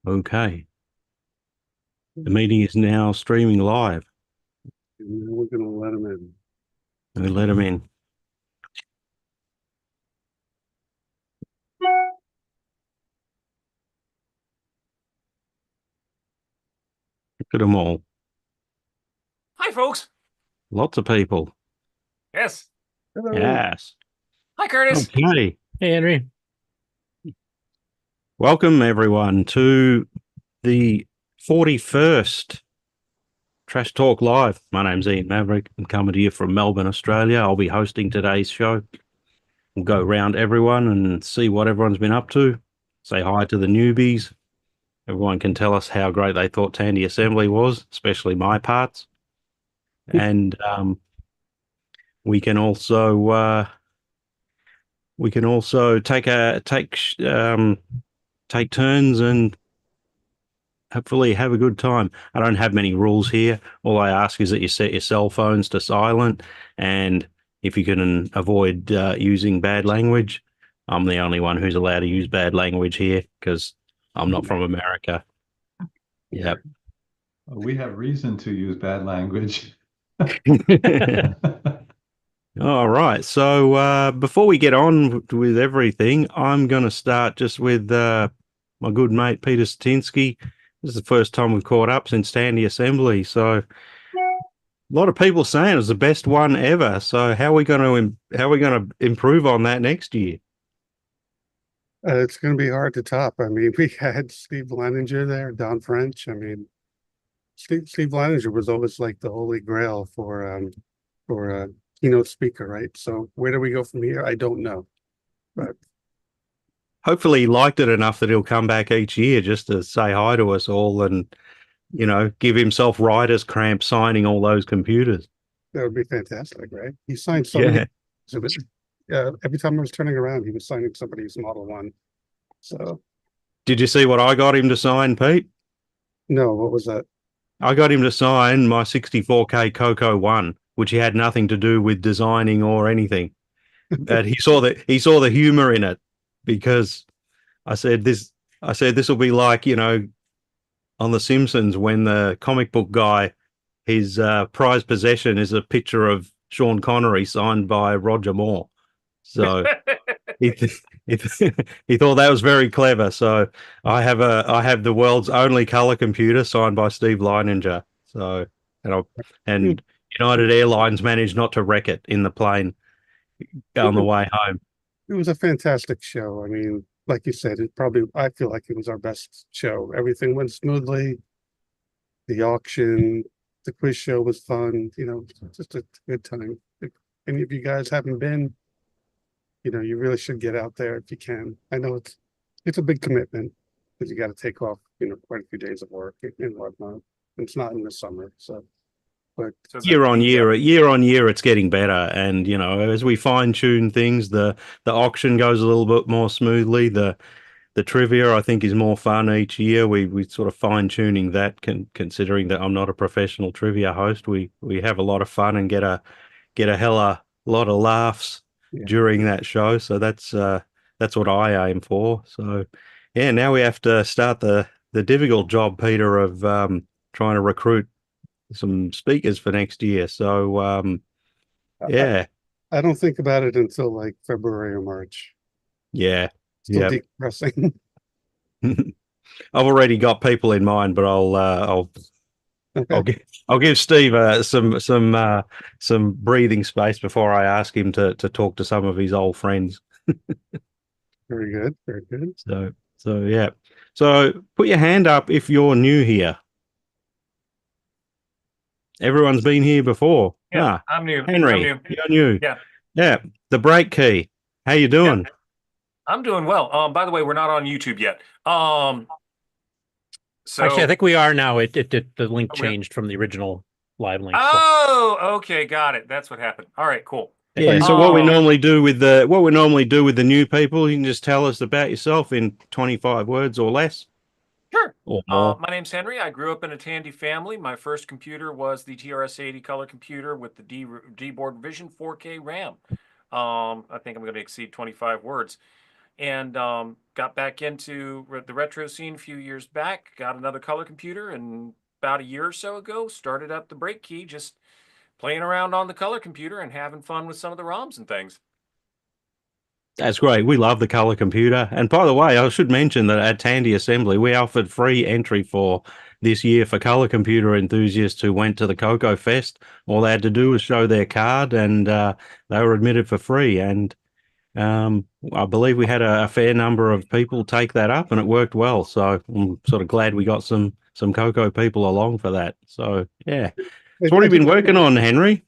Okay. The meeting is now streaming live. And then we're going to let them in. We let them in. Look at them all. Hi, folks. Lots of people. Yes. Hello. Yes. Hi, Curtis. Okay. Hey, Henry. Welcome, everyone, to the 41st Trash Talk Live. My name's Ian Maverick. I'm coming to you from Melbourne, Australia. I'll be hosting today's show. We'll go around everyone and see what everyone's been up to. Say hi to the newbies. Everyone can tell us how great they thought Tandy Assembly was, especially my parts. And we can also take turns and hopefully have a good time. I don't have many rules here. All I ask is that you set your cell phones to silent, and if you can avoid using bad language. I'm the only one who's allowed to use bad language here because I'm not from America. Yep. We have reason to use bad language. All right. So before we get on with everything, I'm going to start just with my good mate, Peter Statinsky. This is the first time we've caught up since Tandy Assembly. So a lot of people saying it was the best one ever. So how are we going to improve on that next year? It's going to be hard to top. I mean, we had Steve Leininger there, Don French. I mean, Steve Leininger was always like the holy grail for a keynote speaker, right? So where do we go from here? I don't know, but Hopefully he liked it enough that he'll come back each year just to say hi to us all and, give himself writer's cramp signing all those computers. that would be fantastic, right? He signed so many. So every time I was turning around, he was signing somebody's Model 1. So Did you see what I got him to sign, Pete? no, what was that? I got him to sign my 64K Coco 1, which he had nothing to do with designing or anything. But he saw the humor in it because I said this will be like, on The Simpsons when the comic book guy, his prized possession is a picture of Sean Connery signed by Roger Moore. So he thought that was very clever. So I have the world's only color computer signed by Steve Leininger. So and United Airlines managed not to wreck it in the plane on the way home. It was a fantastic show. I mean, like you said, I feel like it was our best show. Everything went smoothly. The auction, the quiz show was fun, just a good time. If any of you guys haven't been, you really should get out there if you can. I know it's a big commitment because you got to take off, quite a few days of work and whatnot. It's not in the summer, but year on year, it's getting better. And as we fine tune things, the auction goes a little bit more smoothly. The trivia, I think, is more fun each year. We sort of fine tuning that. Considering that I'm not a professional trivia host, we have a lot of fun and get a hella lot of laughs during that show. So that's what I aim for. So yeah, now we have to start the difficult job, Peter, of trying to recruit some speakers for next year. So yeah, I don't think about it until like February or March. Yeah. Still depressing. I've already got people in mind, but I'll give Steve some breathing space before I ask him to talk to some of his old friends. Very good. Very good. So yeah. So put your hand up if you're new here. Everyone's been here before. Yeah, I'm new. Henry, you're new. Yeah. The break key. How you doing? Yeah, I'm doing well. By the way, we're not on YouTube yet. So actually, I think we are now. The link changed from the original live link. Oh, okay, got it. That's what happened. All right, cool. Yeah. So what we normally do with the new people, you can just tell us about yourself in 25 words or less. Sure. Or more. My name's Henry. I grew up in a Tandy family. My first computer was the TRS-80 color computer with the D board Vision 4K RAM. I think I'm going to exceed 25 words. and got back into the retro scene a few years back. Got another color computer, and about a year or so ago, started up the break key, just playing around on the color computer and having fun with some of the ROMs and things. That's great. We love the color computer. And by the way, I should mention that at Tandy Assembly, we offered free entry for this year for color computer enthusiasts who went to the Cocoa Fest. All they had to do was show their card, and they were admitted for free. And I believe we had a fair number of people take that up, and it worked well. So I'm sort of glad we got some Cocoa people along for that. So yeah. So what have you been working on, Henry?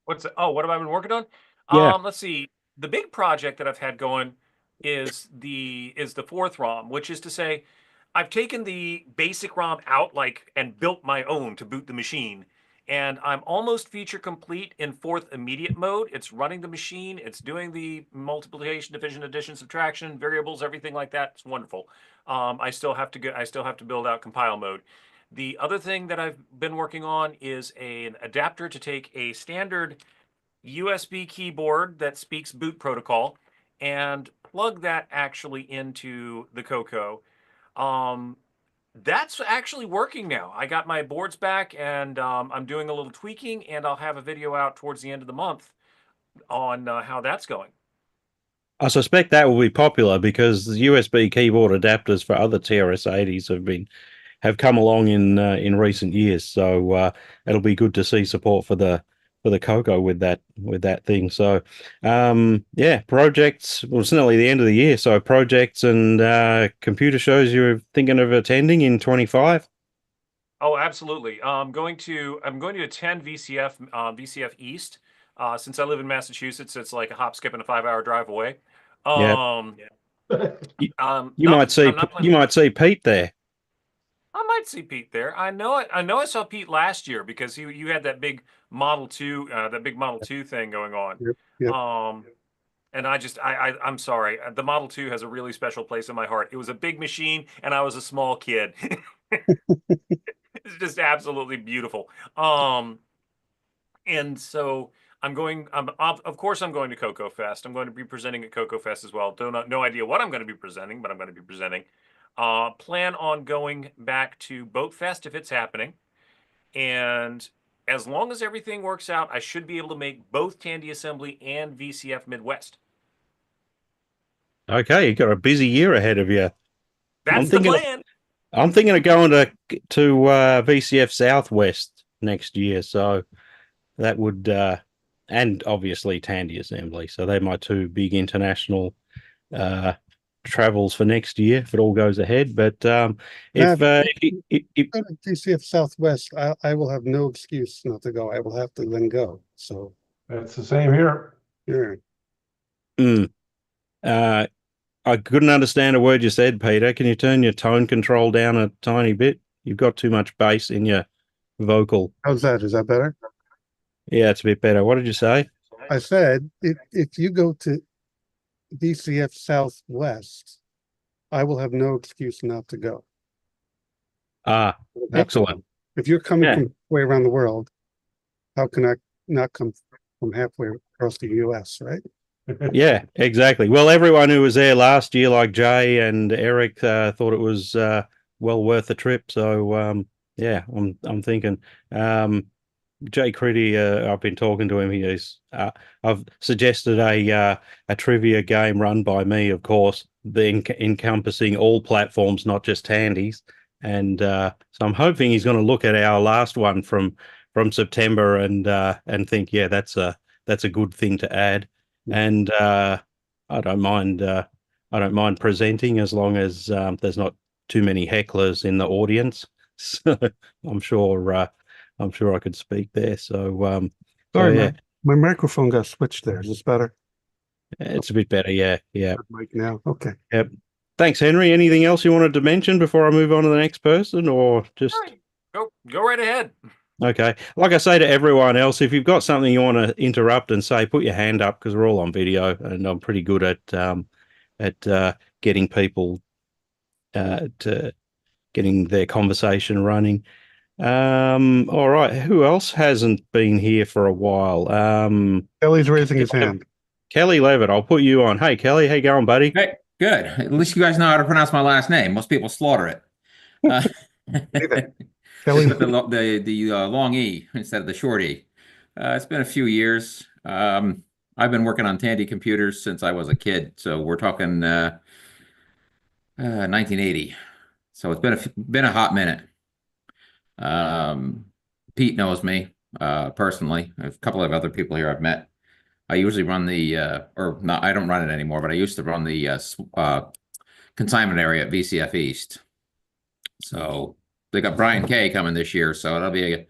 What have I been working on? Yeah. Let's see. The big project that I've had going is the fourth ROM, which is to say, I've taken the basic ROM out and built my own to boot the machine. And I'm almost feature complete in fourth immediate mode. It's running the machine, it's doing the multiplication, division, addition, subtraction, variables, everything like that. It's wonderful. I still have to build out compile mode. The other thing that I've been working on is an adapter to take a standard USB keyboard that speaks boot protocol and plug that actually into the Coco. That's actually working now. I got my boards back, and I'm doing a little tweaking, and I'll have a video out towards the end of the month on how that's going. I suspect that will be popular because the USB keyboard adapters for other TRS-80s have come along in recent years. So it'll be good to see support for the Coco with that thing. So yeah, projects. Well, it's nearly the end of the year, so projects and computer shows you're thinking of attending in 25. Oh, absolutely. I'm going to attend VCF East. Since I live in Massachusetts, it's like a hop, skip, and a 5-hour drive away. Yeah. You not- might see I'm not planning- you might see Pete there. I might see Pete there. I know it. I know I saw Pete last year because you had that big Model 2, thing going on. Yep. And I'm sorry. The Model 2 has a really special place in my heart. It was a big machine, and I was a small kid. It's just absolutely beautiful. And so of course I'm going to Cocoa Fest. I'm going to be presenting at Cocoa Fest as well. No idea what I'm going to be presenting, but I'm going to be presenting. Plan on going back to Boat Fest if it's happening. And as long as everything works out, I should be able to make both Tandy Assembly and VCF Midwest. Okay, you've got a busy year ahead of you. That's the plan. I'm thinking of going to VCF Southwest next year, so that would and obviously Tandy Assembly. So they're my two big international travels for next year if it all goes ahead. But if DCF Southwest, I will have no excuse not to go. I will have to then go. So That's the same here. yeah. I couldn't understand a word you said, Peter. Can you turn your tone control down a tiny bit? You've got too much bass in your vocal. How's that? Is that better? Yeah, it's a bit better. What did you say? I said if you go to DCF Southwest, I will have no excuse not to go. Ah, excellent. If you're coming Yeah. from way around the world, how can I not come from halfway across the US, right? Yeah, exactly. Well, everyone who was there last year, like Jay and Eric, thought it was well worth the trip. So yeah, I'm thinking. Jay Critty, I've been talking to him. I've suggested a trivia game run by me, of course, encompassing all platforms, not just Tandy's. And so I'm hoping he's going to look at our last one from September and think, yeah, that's a good thing to add. And I don't mind presenting as long as there's not too many hecklers in the audience. So I'm sure I could speak there. So Sorry, yeah, my microphone got switched there. Is this better? it's a bit better. Yeah. Mic now. Okay. Yep. Thanks, Henry. Anything else you wanted to mention before I move on to the next person, or just Go right ahead. okay? Like I say to everyone else, if you've got something you want to interrupt and say, put your hand up because we're all on video, and I'm pretty good at getting people to getting their conversation running. All right. Who else hasn't been here for a while? Kelly's raising his hand. Kelly Levitt, I'll put you on. Hey, Kelly, how you going, buddy? Hey, Good. At least you guys know how to pronounce my last name. Most people slaughter it. Uh, Kelly, with the long E instead of the short E. It's been a few years. I've been working on Tandy computers since I was a kid, so we're talking 1980. So it's been a hot minute. Pete knows me personally. A couple of other people here I've met. I usually run or not, I don't run it anymore, but I used to run the consignment area at VCF East. So they got Brian Kay coming this year, so that'll be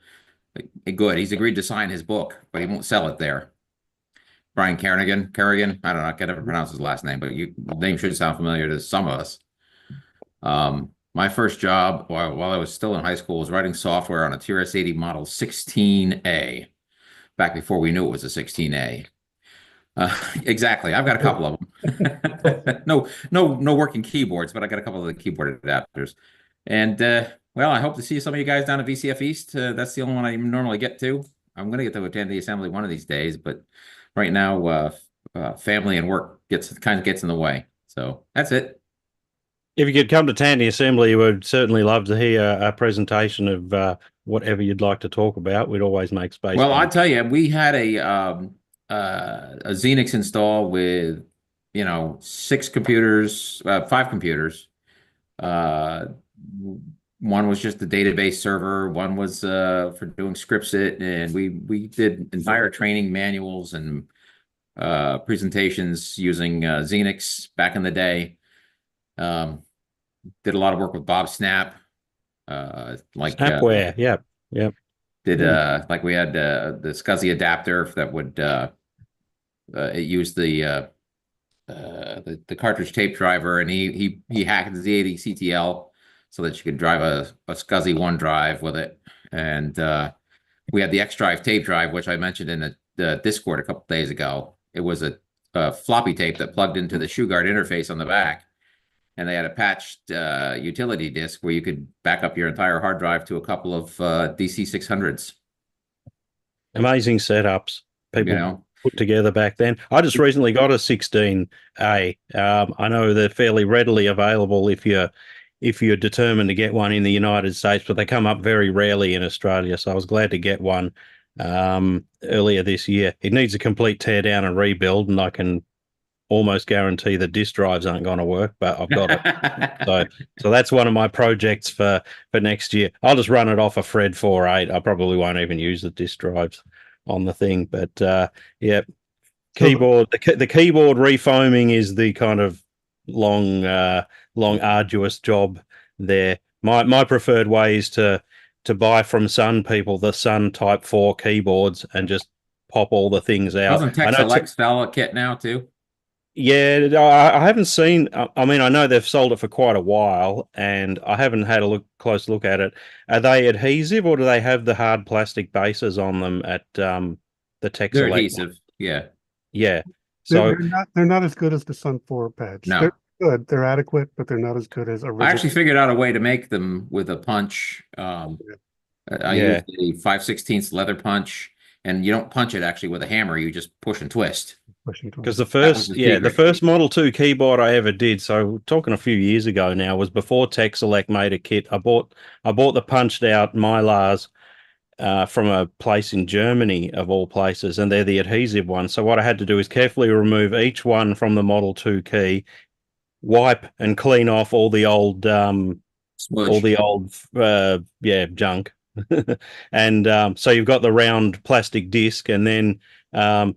a good. He's agreed to sign his book, but he won't sell it there. Brian Kerrigan, I don't know, I can never pronounce his last name, but the name should sound familiar to some of us. My first job while I was still in high school was writing software on a TRS-80 model 16A, back before we knew it was a 16A. Exactly. I've got a couple of them. No working keyboards, but I got a couple of the keyboard adapters. And well, I hope to see some of you guys down at VCF East. That's the only one I normally get to. I'm going to get to attend the assembly one of these days, but right now, family and work kind of gets in the way. So that's it. If you could come to Tandy Assembly, we would certainly love to hear a presentation of whatever you'd like to talk about. We'd always make space. Well, I tell you, we had a Xenix install with, 5 computers. One was just the database server. One was for doing Scriptsit, and we did entire training manuals and presentations using Xenix back in the day. Did a lot of work with Bob Snap, like Snapware. Yep. Did like we had the SCSI adapter that would it used the cartridge tape driver, and he hacked the Z80 CTL so that you could drive a SCSI 1 drive with it. And we had the X Drive tape drive, which I mentioned in the Discord a couple days ago. It was a floppy tape that plugged into the ShoeGuard interface on the back. And they had a patched utility disk where you could back up your entire hard drive to a couple of DC600s. Amazing setups people put together back then. I just recently got a 16A. I know they're fairly readily available if you're determined to get one in the United States, but they come up very rarely in Australia. So I was glad to get one earlier this year. It needs a complete tear down and rebuild, and I can almost guarantee the disk drives aren't going to work, but I've got it. So that's one of my projects for next year. I'll just run it off a Fred 4.8. I probably won't even use the disk drives on the thing, but yeah, keyboard. The keyboard refoaming is the kind of long arduous job there. My preferred way is to buy from Sun people the Sun Type 4 keyboards and just pop all the things out. Doesn't Texelec sell a kit now too? Yeah, I haven't seen. I mean, I know they've sold it for quite a while, and I haven't had a close look at it. Are they adhesive, or do they have the hard plastic bases on them at the Texelec? They're adhesive. Yeah. Yeah. So they're not as good as the Sun 4 pads. No. They're good. They're adequate, but they're not as good as original. I actually figured out a way to make them with a punch. I used a 5/16 leather punch, and you don't punch it actually with a hammer. You just push and twist. Because the first Model 2 keyboard I ever did, so talking a few years ago now, was before Texelec made a kit. I bought the punched out Mylars from a place in Germany, of all places, and they're the adhesive ones. So what I had to do is carefully remove each one from the Model 2 key, wipe and clean off all the old junk. And so you've got the round plastic disc, and then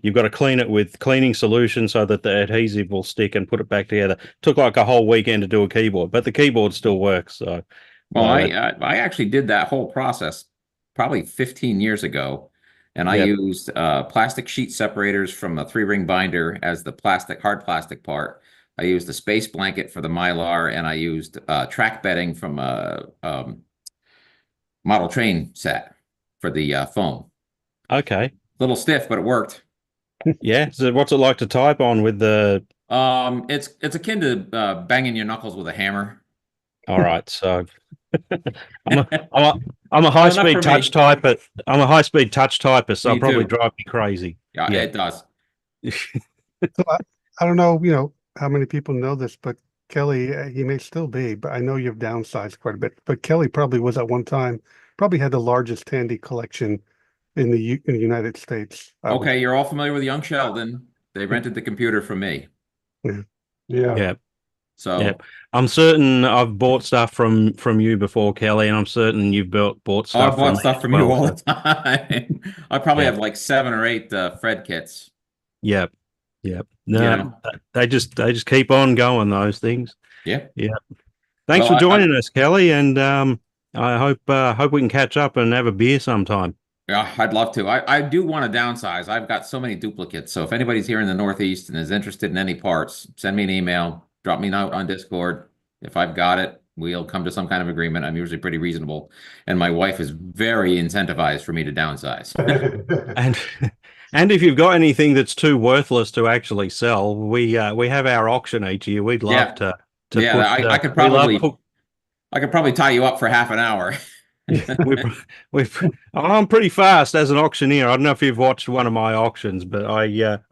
you've got to clean it with cleaning solution so that the adhesive will stick and put it back together. Took like a whole weekend to do a keyboard, but the keyboard still works. So, well, I actually did that whole process probably 15 years ago, and I used plastic sheet separators from a 3-ring binder as the hard plastic part. I used the space blanket for the Mylar, and I used track bedding from a model train set for the foam. Okay. A little stiff, but it worked. Yeah. So what's it like to type on with the? It's akin to banging your knuckles with a hammer. All right. So I'm a high-speed touch typer. I'm a high-speed touch typer, so it'll probably drive me crazy. Yeah, it does. So I don't know, how many people know this, but Kelly, he may still be, but I know you've downsized quite a bit. But Kelly probably was at one time, probably had the largest Tandy collection in the United States. Okay, you're all familiar with Young Sheldon. They rented the computer from me. Yeah. Yeah. So Yep. I'm certain I've bought stuff from you before, Kelly, and I'm certain you've bought I stuff from bought me stuff as from you well, all so- the time. I probably Yeah. have like 7 or 8 Fred kits. Yep. Yep. You No, know. they just keep on going, those things. Yeah. Yeah. Thanks Well, for joining us, Kelly, and I hope we can catch up and have a beer sometime. Yeah, I'd love to. I do want to downsize. I've got so many duplicates. So if anybody's here in the Northeast and is interested in any parts, send me an email, drop me a note on Discord. If I've got it, we'll come to some kind of agreement. I'm usually pretty reasonable. And my wife is very incentivized for me to downsize. And and if you've got anything that's too worthless to actually sell, we have our auction each year. We'd love Yeah. to Yeah, put. I could We love probably I could probably tie you up for half an hour. I'm pretty fast as an auctioneer. I don't know if you've watched one of my auctions, but I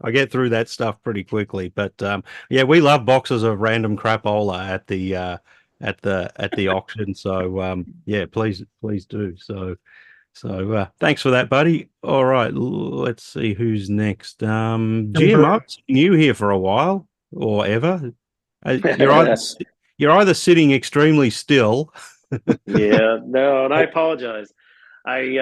get through that stuff pretty quickly. But yeah, we love boxes of random crapola at the auction. So yeah, please do. So thanks for that, buddy. All right, let's see who's next. Jim, I've seen you here for a while or ever. Yes. You're either sitting extremely still. Yeah, no, and I apologize. I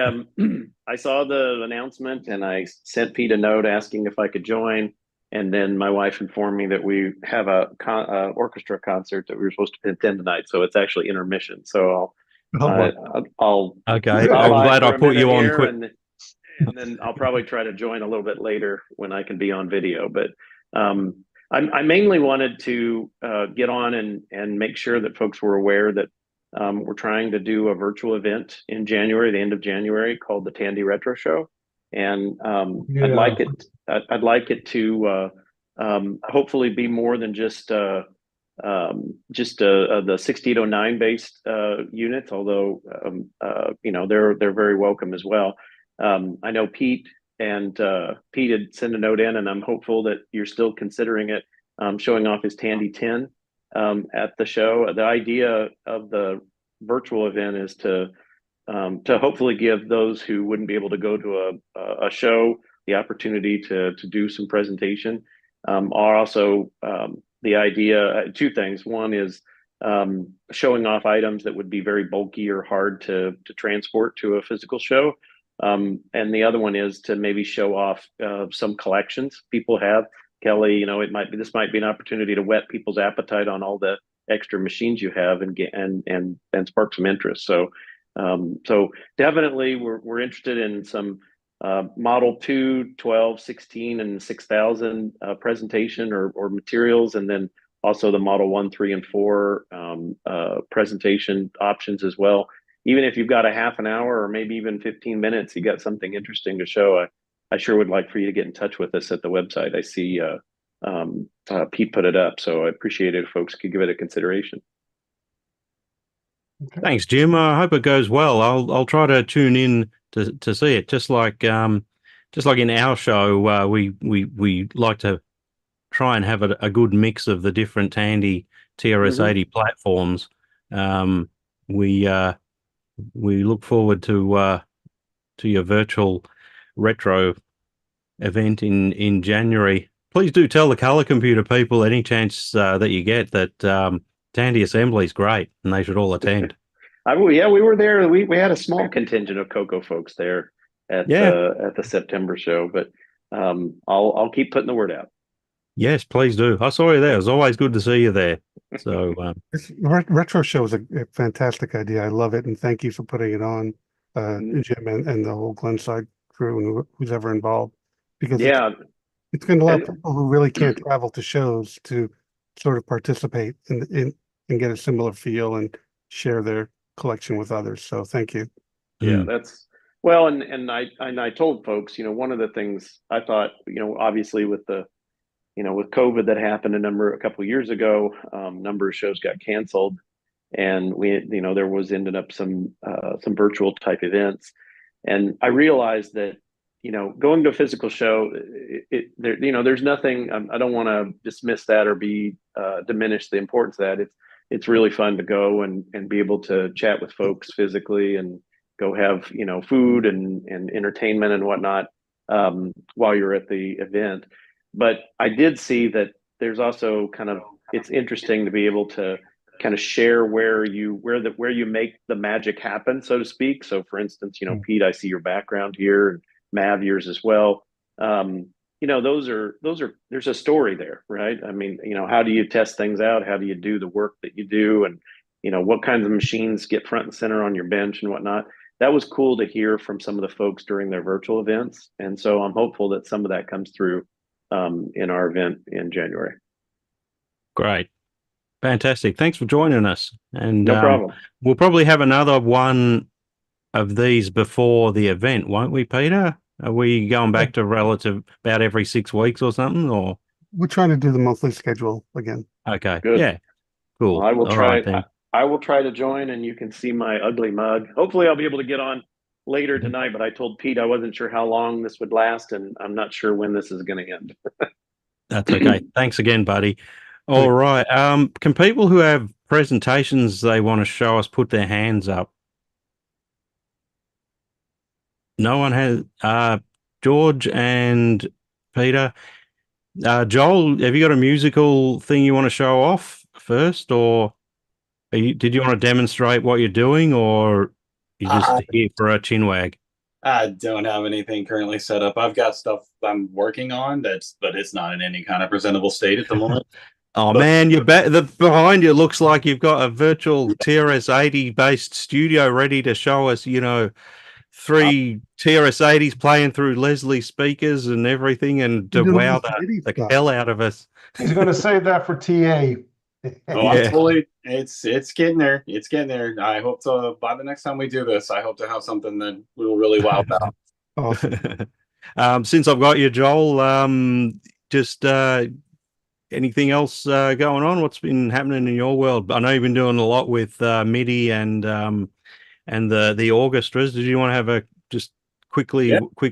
I saw the announcement and I sent Pete a note asking if I could join, and then my wife informed me that we have a orchestra concert that we were supposed to attend tonight, so it's actually intermission. So I'll Okay, stop I'm by glad for I a put you minute on here, quick. and then I'll probably try to join a little bit later when I can be on video. But I mainly wanted to get on and make sure that folks were aware that we're trying to do a virtual event in January, the end of January, called the Tandy Retro Show, and I'd like it to hopefully be more than just the 6809 based units, although you know they're very welcome as well. I know Pete had sent a note in, and I'm hopeful that you're still considering it, showing off his Tandy 10 at the show. The idea of the virtual event is to hopefully give those who wouldn't be able to go to a show the opportunity to do some presentation. Are also the idea, two things. One is showing off items that would be very bulky or hard to transport to a physical show. And the other one is to maybe show off some collections people have. Kelly, you know, this might be an opportunity to whet people's appetite on all the extra machines you have and get and spark some interest. So so definitely we're interested in some Model 2, 12, 16, and 6000 presentation or materials, and then also the Model 1, 3, and 4 presentation options as well. Even if you've got a half an hour or maybe even 15 minutes, you got something interesting to show, I sure would like for you to get in touch with us at the website. I see Pete put it up, so I appreciate it if folks could give it a consideration. Thanks, Jim. I hope it goes well. I'll try to tune in to see it. Just like in our show, we like to try and have a good mix of the different Tandy TRS-80 platforms. We look forward to your virtual retro event in January. Please do tell the color computer people any chance that you get that Tandy Assembly is great and they should all attend. Yeah, we were there. We had a small contingent of Coco folks there at the September show, but I'll keep putting the word out. Yes, please do. I saw you there. It was always good to see you there. So this retro show is a fantastic idea. I love it, and thank you for putting it on, Jim and the whole Glenside crew and who's ever involved, because it's going to allow people who really can't travel to shows to sort of participate in and get a similar feel and share their collection with others. So thank you. Yeah, that's well, and I told folks, you know, one of the things I thought, you know, obviously with with COVID that happened a couple of years ago, number of shows got canceled, and there ended up some virtual type events, and I realized that going to a physical show, there, there's nothing. I don't want to dismiss that or be diminish the importance of that. It's really fun to go and be able to chat with folks physically and go have food and entertainment and whatnot while you're at the event. But I did see that there's also it's interesting to be able to kind of share where you make the magic happen, so to speak. So for instance, Pete, I see your background here, and Mav, yours as well. Those are there's a story there, right? I mean, how do you test things out? How do you do the work that you do? And what kinds of machines get front and center on your bench and whatnot. That was cool to hear from some of the folks during their virtual events. And so I'm hopeful that some of that comes through in our event in January. Great. Fantastic. Thanks for joining us. And no problem. We'll probably have another one of these before the event, won't we, Peter? Are we going back to relative about every 6 weeks or something? Or We're trying to do the monthly schedule again. okay, Good. yeah, cool. Well, I will All try. right, then. I will try to join, and you can see my ugly mug. Hopefully, I'll be able to get on later tonight. But I told Pete I wasn't sure how long this would last, and I'm not sure when this is going to end. That's okay. Thanks again, buddy. All right. Can people who have presentations they want to show us put their hands up? No one has. George and Peter. Joel, have you got a musical thing you want to show off first, or did you want to demonstrate what you're doing, or you just here for a chin wag? I don't have anything currently set up. I've got stuff I'm working on but it's not in any kind of presentable state at the moment. Oh man, the behind you looks like you've got a virtual TRS-80 based studio ready to show us, 3 TRS-80s playing through Leslie speakers and everything, and to wow the hell out of us. He's going to save that for TA. I'm it's getting there. It's getting there. I hope to, by the next time we do this, I hope to have something that we will really wow out. Awesome. Since I've got you, Joel, just anything else going on? What's been happening in your world? I know you've been doing a lot with MIDI and the orchestras. Did you want to have a just quick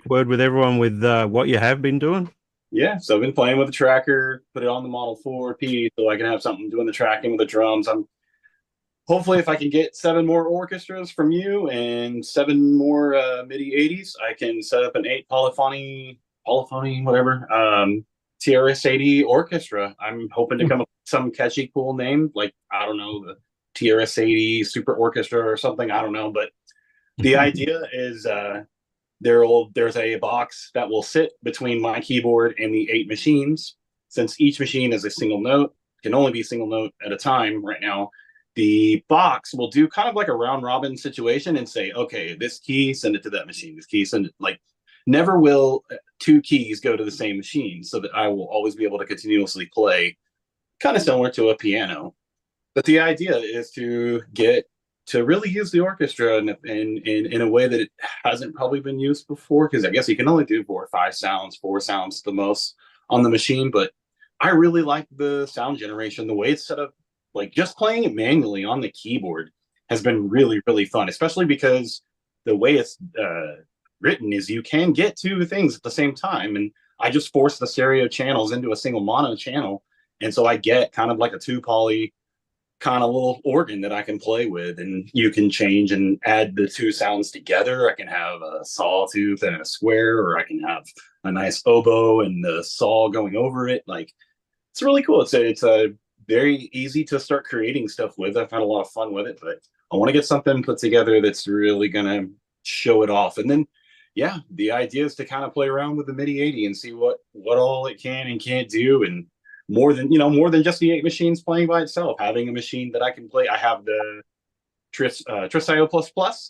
word with everyone with what you have been doing? Yeah, so I've been playing with the tracker, put it on the Model 4P so I can have something doing the tracking with the drums. I'm hopefully, if I can get 7 more orchestras from you and 7 more MIDI 80s, I can set up an 8 polyphony, whatever, TRS-80 orchestra. I'm hoping to come up with some catchy, cool name, like, I don't know, the TRS-80 Super Orchestra or something. I don't know, but the idea is there's a box that will sit between my keyboard and the 8 machines. Since each machine is a single note, can only be a single note at a time right now, the box will do kind of like a round robin situation and say, okay, this key, send it to that machine. This key, send it. Like, never will 2 keys go to the same machine, so that I will always be able to continuously play, kind of similar to a piano. But the idea is to get to really use the orchestra in a way that it hasn't probably been used before, because I guess you can only do 4 or 5 sounds, 4 sounds the most on the machine. But I really like the sound generation, the way it's set up. Like, just playing it manually on the keyboard has been really, really fun, especially because the way it's written is you can get 2 things at the same time. And I just force the stereo channels into a single mono channel. And so I get kind of like a 2 poly kind of little organ that I can play with, and you can change and add the 2 sounds together. I can have a sawtooth and a square, or I can have a nice oboe and the saw going over it. Like, it's really cool. It's a very easy to start creating stuff with. I've had a lot of fun with it, but I want to get something put together that's really gonna show it off. And then, yeah, the idea is to kind of play around with the MIDI 80 and see what all it can and can't do, and more than just the 8 machines playing by itself, having a machine that I can play. I have the Tris-IO++,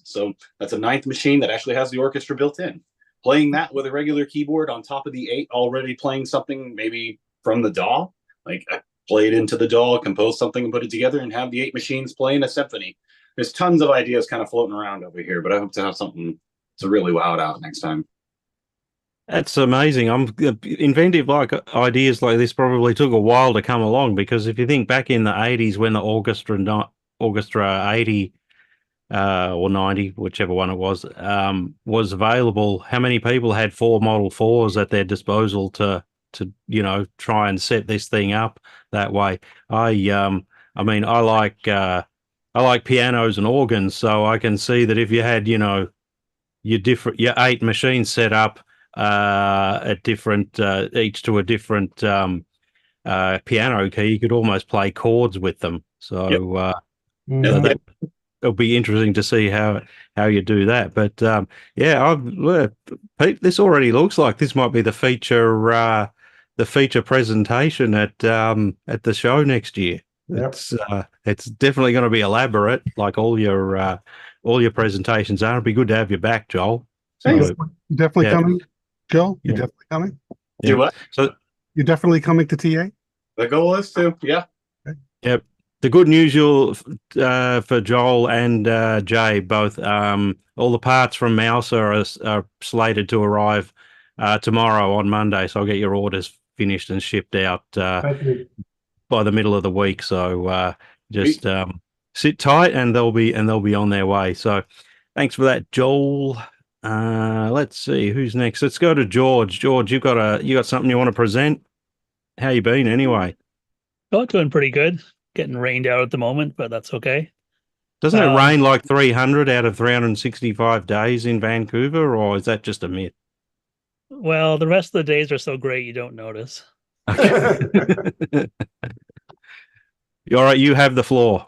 so that's a 9th machine that actually has the orchestra built in. Playing that with a regular keyboard on top of the 8, already playing something maybe from the DAW, like I play it into the DAW, compose something and put it together, and have the 8 machines playing a symphony. There's tons of ideas kind of floating around over here, but I hope to have something to really wow it out next time. That's amazing. Inventive ideas like this probably took a while to come along, because if you think back in the 80s when the Orchestra 80 or 90, whichever one it was available, how many people had 4 Model 4s at their disposal to try and set this thing up that way? I mean, I like pianos and organs, so I can see that if you had, your 8 machines set up at different each to a different piano key, you could almost play chords with them. So, so that it'll be interesting to see how you do that. But Pete, this already looks like this might be the feature presentation at the show next year. Yep. It's definitely going to be elaborate, like all your presentations are. It'd be good to have you back, Joel. Thanks. So, You definitely yeah. coming, Joe? You Yeah. definitely coming? yeah. Do what? So, You definitely coming to TA? The goal is to, yeah. yep. The good news for Joel and Jay both, all the parts from Mouse are slated to arrive tomorrow on Monday. So I'll get your orders finished and shipped out Thank you. by the middle of the week. So just sit tight, and they'll be on their way. So thanks for that, Joel. Let's see who's next. Let's go to George. George, you got something you want to present? How you been anyway? Oh, doing pretty good. Getting rained out at the moment, but that's okay. Doesn't it rain like 300 out of 365 days in Vancouver, or is that just a myth? Well, the rest of the days are so great you don't notice. Okay. All right, you have the floor.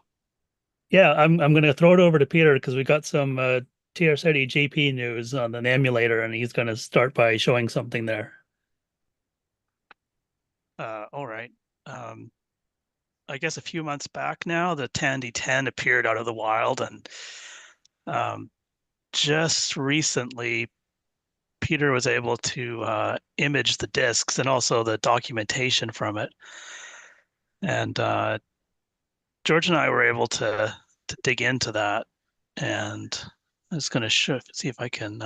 Yeah, I'm going to throw it over to Peter because we got some TRS-80 GP news on an emulator, and he's going to start by showing something there. All right. I guess a few months back now, the Tandy 10 appeared out of the wild, and just recently, Peter was able to image the discs and also the documentation from it. And George and I were able to dig into that, and I'm just going to see if I can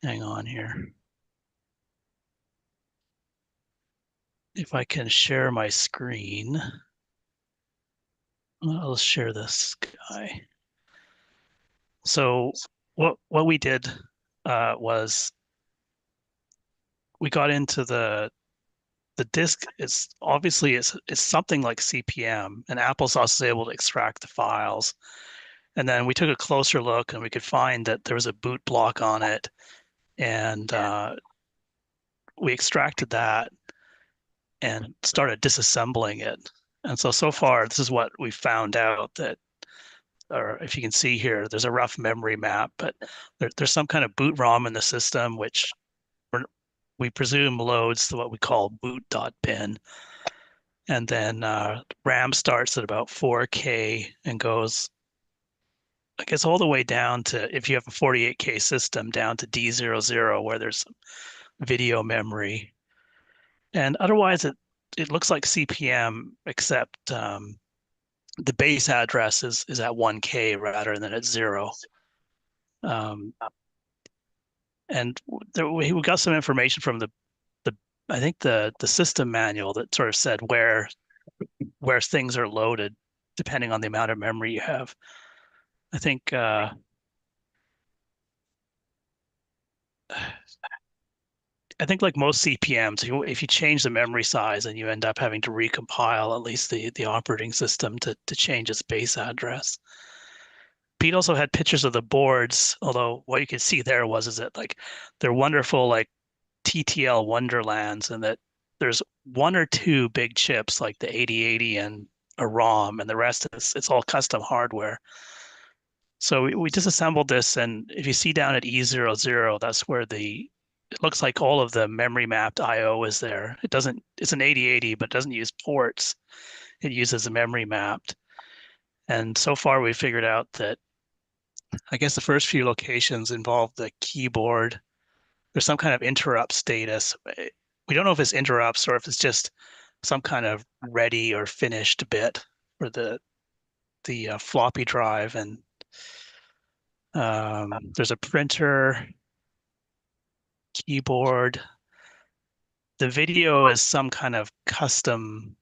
hang on here. If I can share my screen, I'll share this guy. So what we did was we got into the disk. It's obviously it's something like CPM, and Applesauce is able to extract the files. And then we took a closer look, and we could find that there was a boot block on it, and we extracted that and started disassembling it. And so far, this is what we found out, that, or if you can see here, there's a rough memory map, but there's some kind of boot ROM in the system, which we presume loads what we call boot.bin. And then RAM starts at about 4K and goes, I guess, all the way down to, if you have a 48K system, down to D00, where there's some video memory. And otherwise, it looks like CPM, except the base address is at 1K rather than at 0. And we got some information from the I think the system manual that sort of said where things are loaded depending on the amount of memory you have. I think like most CPMs, if you change the memory size, and you end up having to recompile at least the operating system to change its base address. Pete also had pictures of the boards, although what you could see there is that like they're wonderful like TTL wonderlands, and that there's 1 or 2 big chips like the 8080 and a ROM, and the rest it's all custom hardware. So we disassembled this, and if you see down at E00, that's where it looks like all of the memory mapped IO is there. It's an 8080, but it doesn't use ports. It uses a memory mapped. And so far we figured out that, I guess, the first few locations involve the keyboard. There's some kind of interrupt status. We don't know if it's interrupts or if it's just some kind of ready or finished bit for the floppy drive. And there's a printer, keyboard. The video is some kind of custom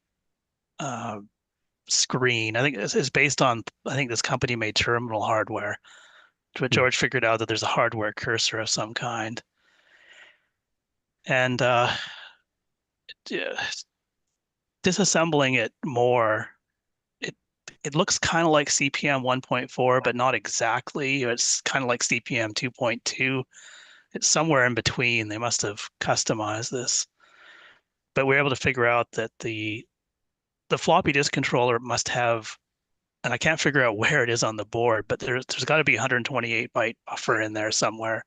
screen. I think it's based on, I think this company made terminal hardware. But George figured out that there's a hardware cursor of some kind. And disassembling it more, it looks kind of like CPM 1.4, but not exactly. It's kind of like CPM 2.2. It's somewhere in between. They must have customized this. But we're able to figure out that the floppy disk controller must have, and I can't figure out where it is on the board, but there's got to be 128 byte buffer in there somewhere.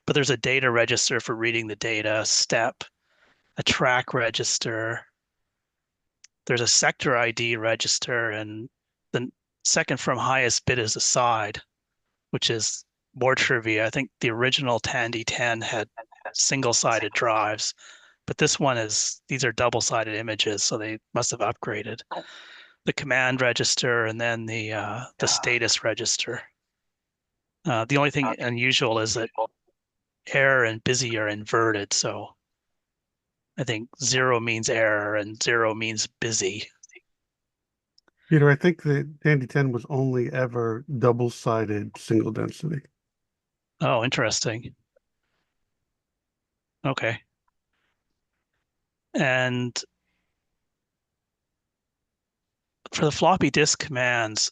But there's a data register for reading the data, step, a track register. There's a sector ID register, and the second from highest bit is a side, which is more trivia. I think the original Tandy 10 had single-sided drives, but this one these are double-sided images, so they must have upgraded. The command register and then the status register. The only thing unusual is that error and busy are inverted, so I think 0 means error and 0 means busy. Peter, I think the Tandy 10 was only ever double-sided single density. Oh, interesting. Okay. And for the floppy disk commands,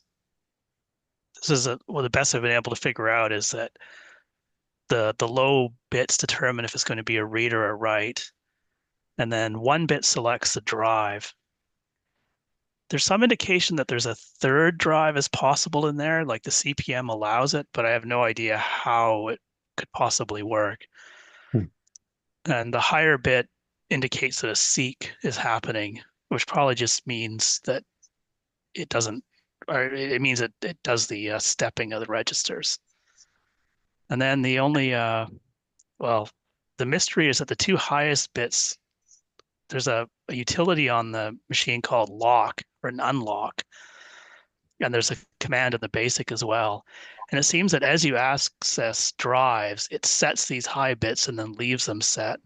this is the best I've been able to figure out is that the low bits determine if it's going to be a read or a write. And then 1 bit selects the drive. There's some indication that there's a third drive as possible in there, like the CPM allows it, but I have no idea how it could possibly work. And the higher bit indicates that a seek is happening, which probably just means that it doesn't, or it means it does the stepping of the registers. And then the only, well, the mystery is that the 2 highest bits, there's a utility on the machine called lock or an unlock. And there's a command in the basic as well. And it seems that as you access drives, it sets these high bits and then leaves them set.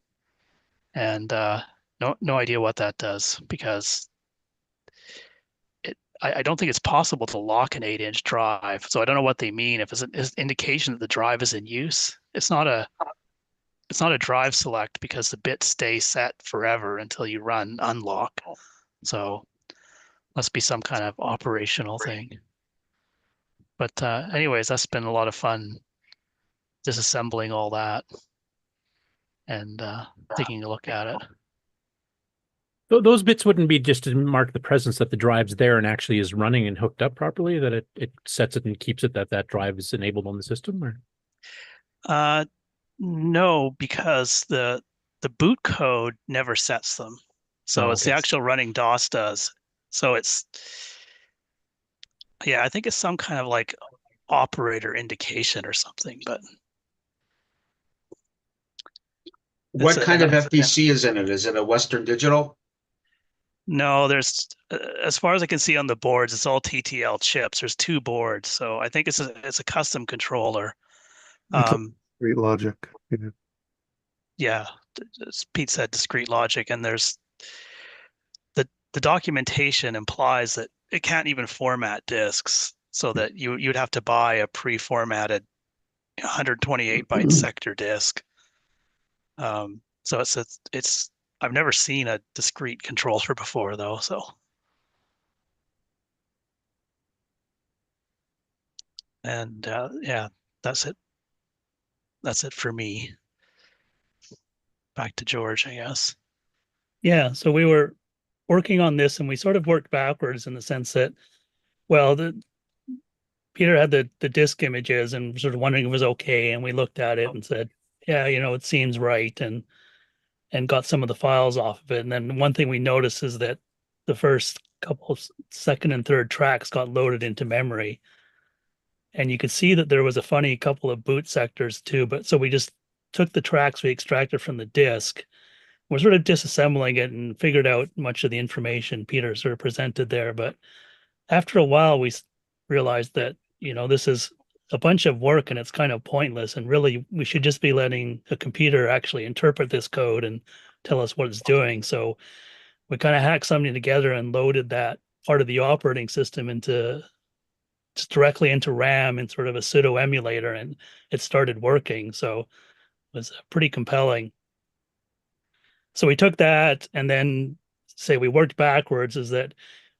And no idea what that does, because I don't think it's possible to lock an 8-inch drive. So I don't know what they mean. If it's an indication that the drive is in use, it's not a drive select because the bits stay set forever until you run unlock. So must be some kind of operational thing. But anyways, that's been a lot of fun disassembling all that and taking a look at it. Those bits wouldn't be just to mark the presence that the drive's there and actually is running and hooked up properly, that it sets it and keeps it that drive is enabled on the system, or? No, because the boot code never sets them. So it's the actual running DOS does. So it's, yeah, I think it's some kind of like operator indication or something, but. What kind of FDC is in it? Is it a Western Digital? No, there's, as far as I can see on the boards, it's all TTL chips. There's 2 boards, so I think it's a custom controller. Discrete logic. Yeah, as Pete said, discrete logic, and there's the documentation implies that it can't even format disks, so that you'd have to buy a pre-formatted 128 byte sector disk. So it's I've never seen a discrete controller before though, so. And yeah, that's it. That's it for me. Back to George, I guess. Yeah, so we were working on this and we sort of worked backwards in the sense that, well, Peter had the disk images and sort of wondering if it was okay, and we looked at it and said, yeah, it seems right, and got some of the files off of it. And then one thing we noticed is that the first couple of second and third tracks got loaded into memory. And you could see that there was a funny couple of boot sectors too. But so we just took the tracks we extracted from the disk. We're sort of disassembling it and figured out much of the information Peter sort of presented there. But after a while, we realized that, this is a bunch of work and it's kind of pointless. And really, we should just be letting a computer actually interpret this code and tell us what it's doing. So we kind of hacked something together and loaded that part of the operating system into just directly into RAM and sort of a pseudo emulator, and it started working. So it was pretty compelling. So we took that, and then say we worked backwards, is that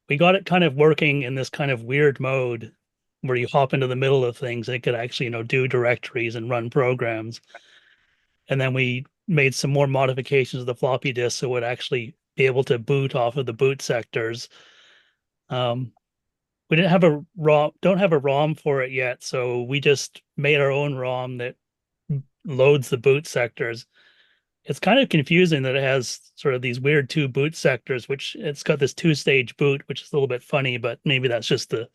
we got it kind of working in this kind of weird mode where you hop into the middle of things and it could actually, do directories and run programs. And then we made some more modifications of the floppy disk so it would actually be able to boot off of the boot sectors. We didn't have a ROM, don't have a ROM for it yet, so we just made our own ROM that loads the boot sectors. It's kind of confusing that it has sort of these weird 2 boot sectors, which it's got this 2-stage boot, which is a little bit funny, but maybe that's just the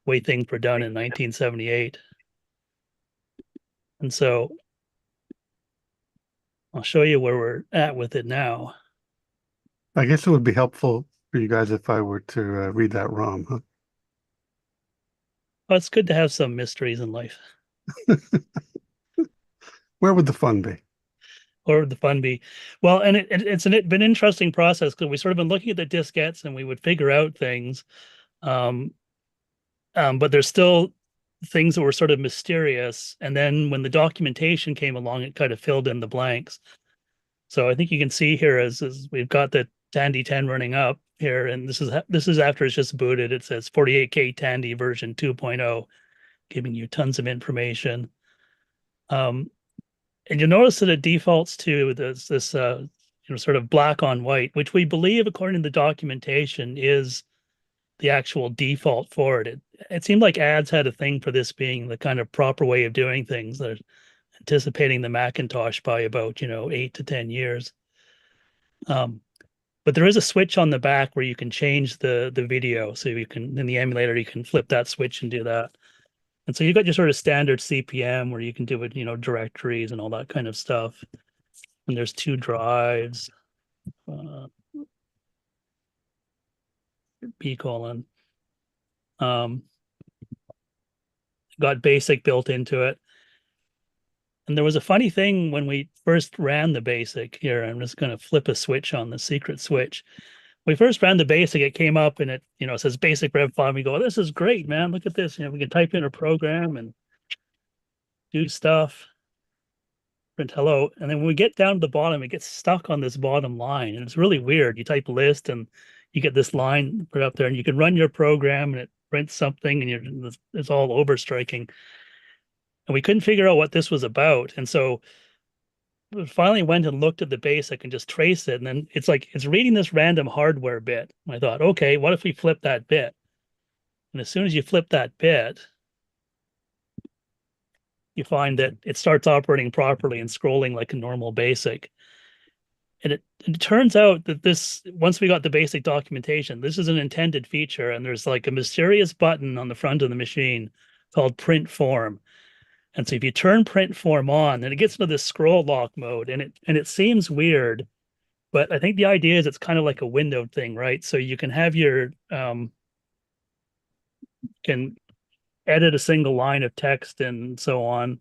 way things were done in 1978. And so I'll show you where we're at with it now. I guess it would be helpful for you guys if I were to read that ROM, huh? Well, it's good to have some mysteries in life. Where would the fun be? Where would the fun be? Well, and it's been an interesting process because we sort of been looking at the diskettes and we would figure out things. But there's still things that were sort of mysterious. And then when the documentation came along, it kind of filled in the blanks. So I think you can see here as we've got the Tandy 10 running up here, and this is after it's just booted. It says 48K Tandy version 2.0, giving you tons of information. And you'll notice that it defaults to this sort of black on white, which we believe, according to the documentation, is the actual default for it. It seemed like ads had a thing for this being the kind of proper way of doing things. They're anticipating the Macintosh by about 8 to 10 years. But there is a switch on the back where you can change the video. So you can, in the emulator, you can flip that switch and do that. And so you've got your sort of standard CPM where you can do it, directories and all that kind of stuff. And there's 2 drives, B:, got BASIC built into it. And there was a funny thing when we first ran the BASIC here. I'm just going to flip a switch on the secret switch. We first ran the BASIC, it came up and it says BASIC Rev 5. We go, oh, this is great, man. Look at this. We can type in a program and do stuff, print hello. And then when we get down to the bottom, it gets stuck on this bottom line. And it's really weird. You type list and you get this line put up there and you can run your program and it prints something and it's all overstriking. And we couldn't figure out what this was about. And so we finally went and looked at the BASIC and just traced it. And then it's like, it's reading this random hardware bit. And I thought, okay, what if we flip that bit? And as soon as you flip that bit, you find that it starts operating properly and scrolling like a normal BASIC. And it turns out that this, once we got the BASIC documentation, this is an intended feature. And there's like a mysterious button on the front of the machine called print form. And so if you turn print form on, then it gets into this scroll lock mode, and it seems weird, but I think the idea is it's kind of like a windowed thing, right? So you can have your can edit a single line of text and so on,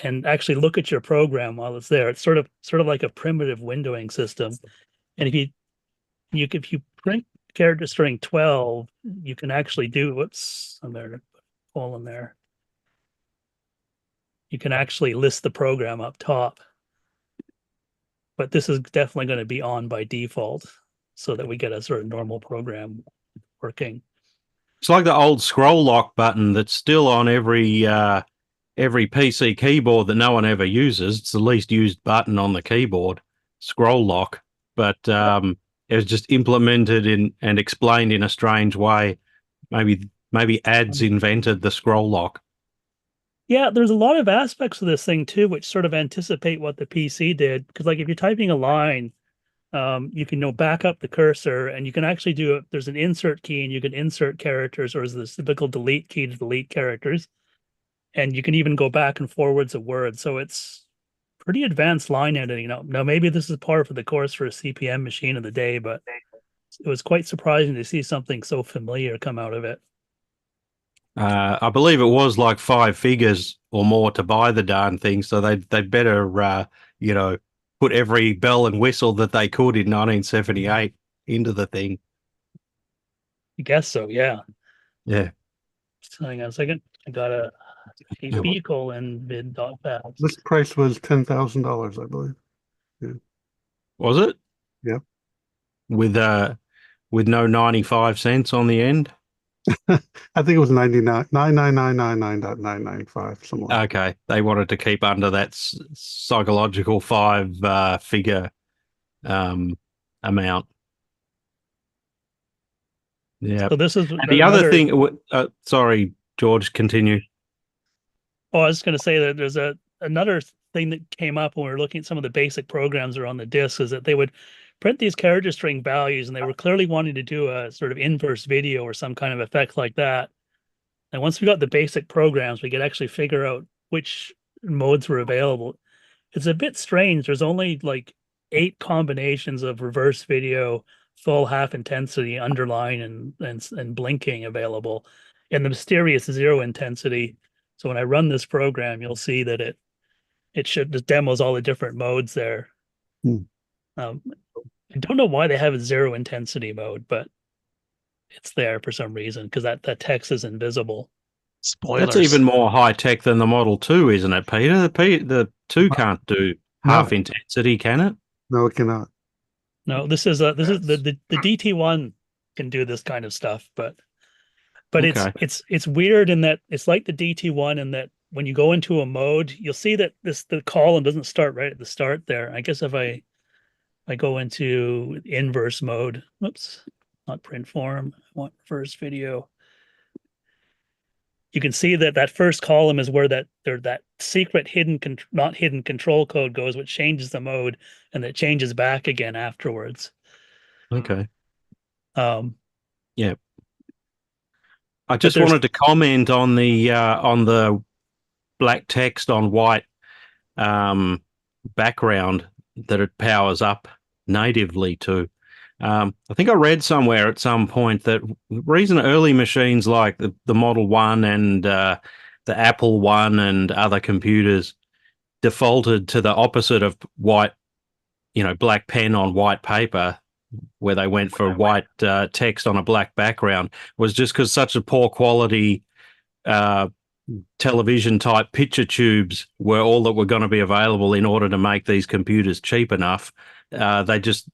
and actually look at your program while it's there. It's sort of like a primitive windowing system. And if you print character string 12, you can actually do I'm there to pull in there. You can actually list the program up top. But this is definitely going to be on by default so that we get a sort of normal program working. It's like the old scroll lock button that's still on every PC keyboard that no one ever uses. It's the least used button on the keyboard, scroll lock. But it was just implemented and explained in a strange way. Maybe ads invented the scroll lock. Yeah, there's a lot of aspects of this thing too, which sort of anticipate what the PC did. Because like if you're typing a line, you can back up the cursor and you can actually do it. There's an insert key and you can insert characters, or is the typical delete key to delete characters. And you can even go back and forwards of words. So it's pretty advanced line editing. Now maybe this is par for the course for a CPM machine of the day, but it was quite surprising to see something so familiar come out of it. I believe it was like 5 figures or more to buy the darn thing, so they'd better put every bell and whistle that they could in 1978 into the thing. I guess so, yeah. Yeah. Hang on a second. I got a vehicle and bid.pads. This price was $10,000, I believe. Was it? Yeah. With no 95 cents on the end. I think it was 99999.995, something like that. Okay, they wanted to keep under that psychological figure amount. Yeah. So this is The other thing. Sorry, George. Continue. Oh, I was going to say that there's another thing that came up when we were looking at some of the basic programs that are on the disk, is that they would print these character string values, and they were clearly wanting to do a sort of inverse video or some kind of effect like that. And once we got the basic programs, we could actually figure out which modes were available. It's a bit strange. There's only like 8 combinations of reverse video, full half intensity, underline, and blinking available, and the mysterious 0 intensity. So when I run this program, you'll see that it just demos all the different modes there. I don't know why they have a 0 intensity mode, but it's there for some reason, because that text is invisible. Spoilers. That's even more high tech than the Model 2, isn't it, Peter? The 2 can't do half intensity, can it? No, it cannot. No, this is the DT1 can do this kind of stuff, but okay. it's weird in that it's like the DT1 in that when you go into a mode, you'll see that the column doesn't start right at the start there. I guess if I go into inverse mode, whoops, not print form, I want first video. You can see that first column is where that secret not hidden control code goes, which changes the mode, and it changes back again afterwards. Okay. Yeah. I just wanted to comment on the black text on white background that it powers up natively to. I think I read somewhere at some point that the reason early machines like the Model 1 and the Apple 1 and other computers defaulted to the opposite of white, black pen on white paper, where they went for white text on a black background, was just because such a poor quality television type picture tubes were all that were going to be available in order to make these computers cheap enough. They just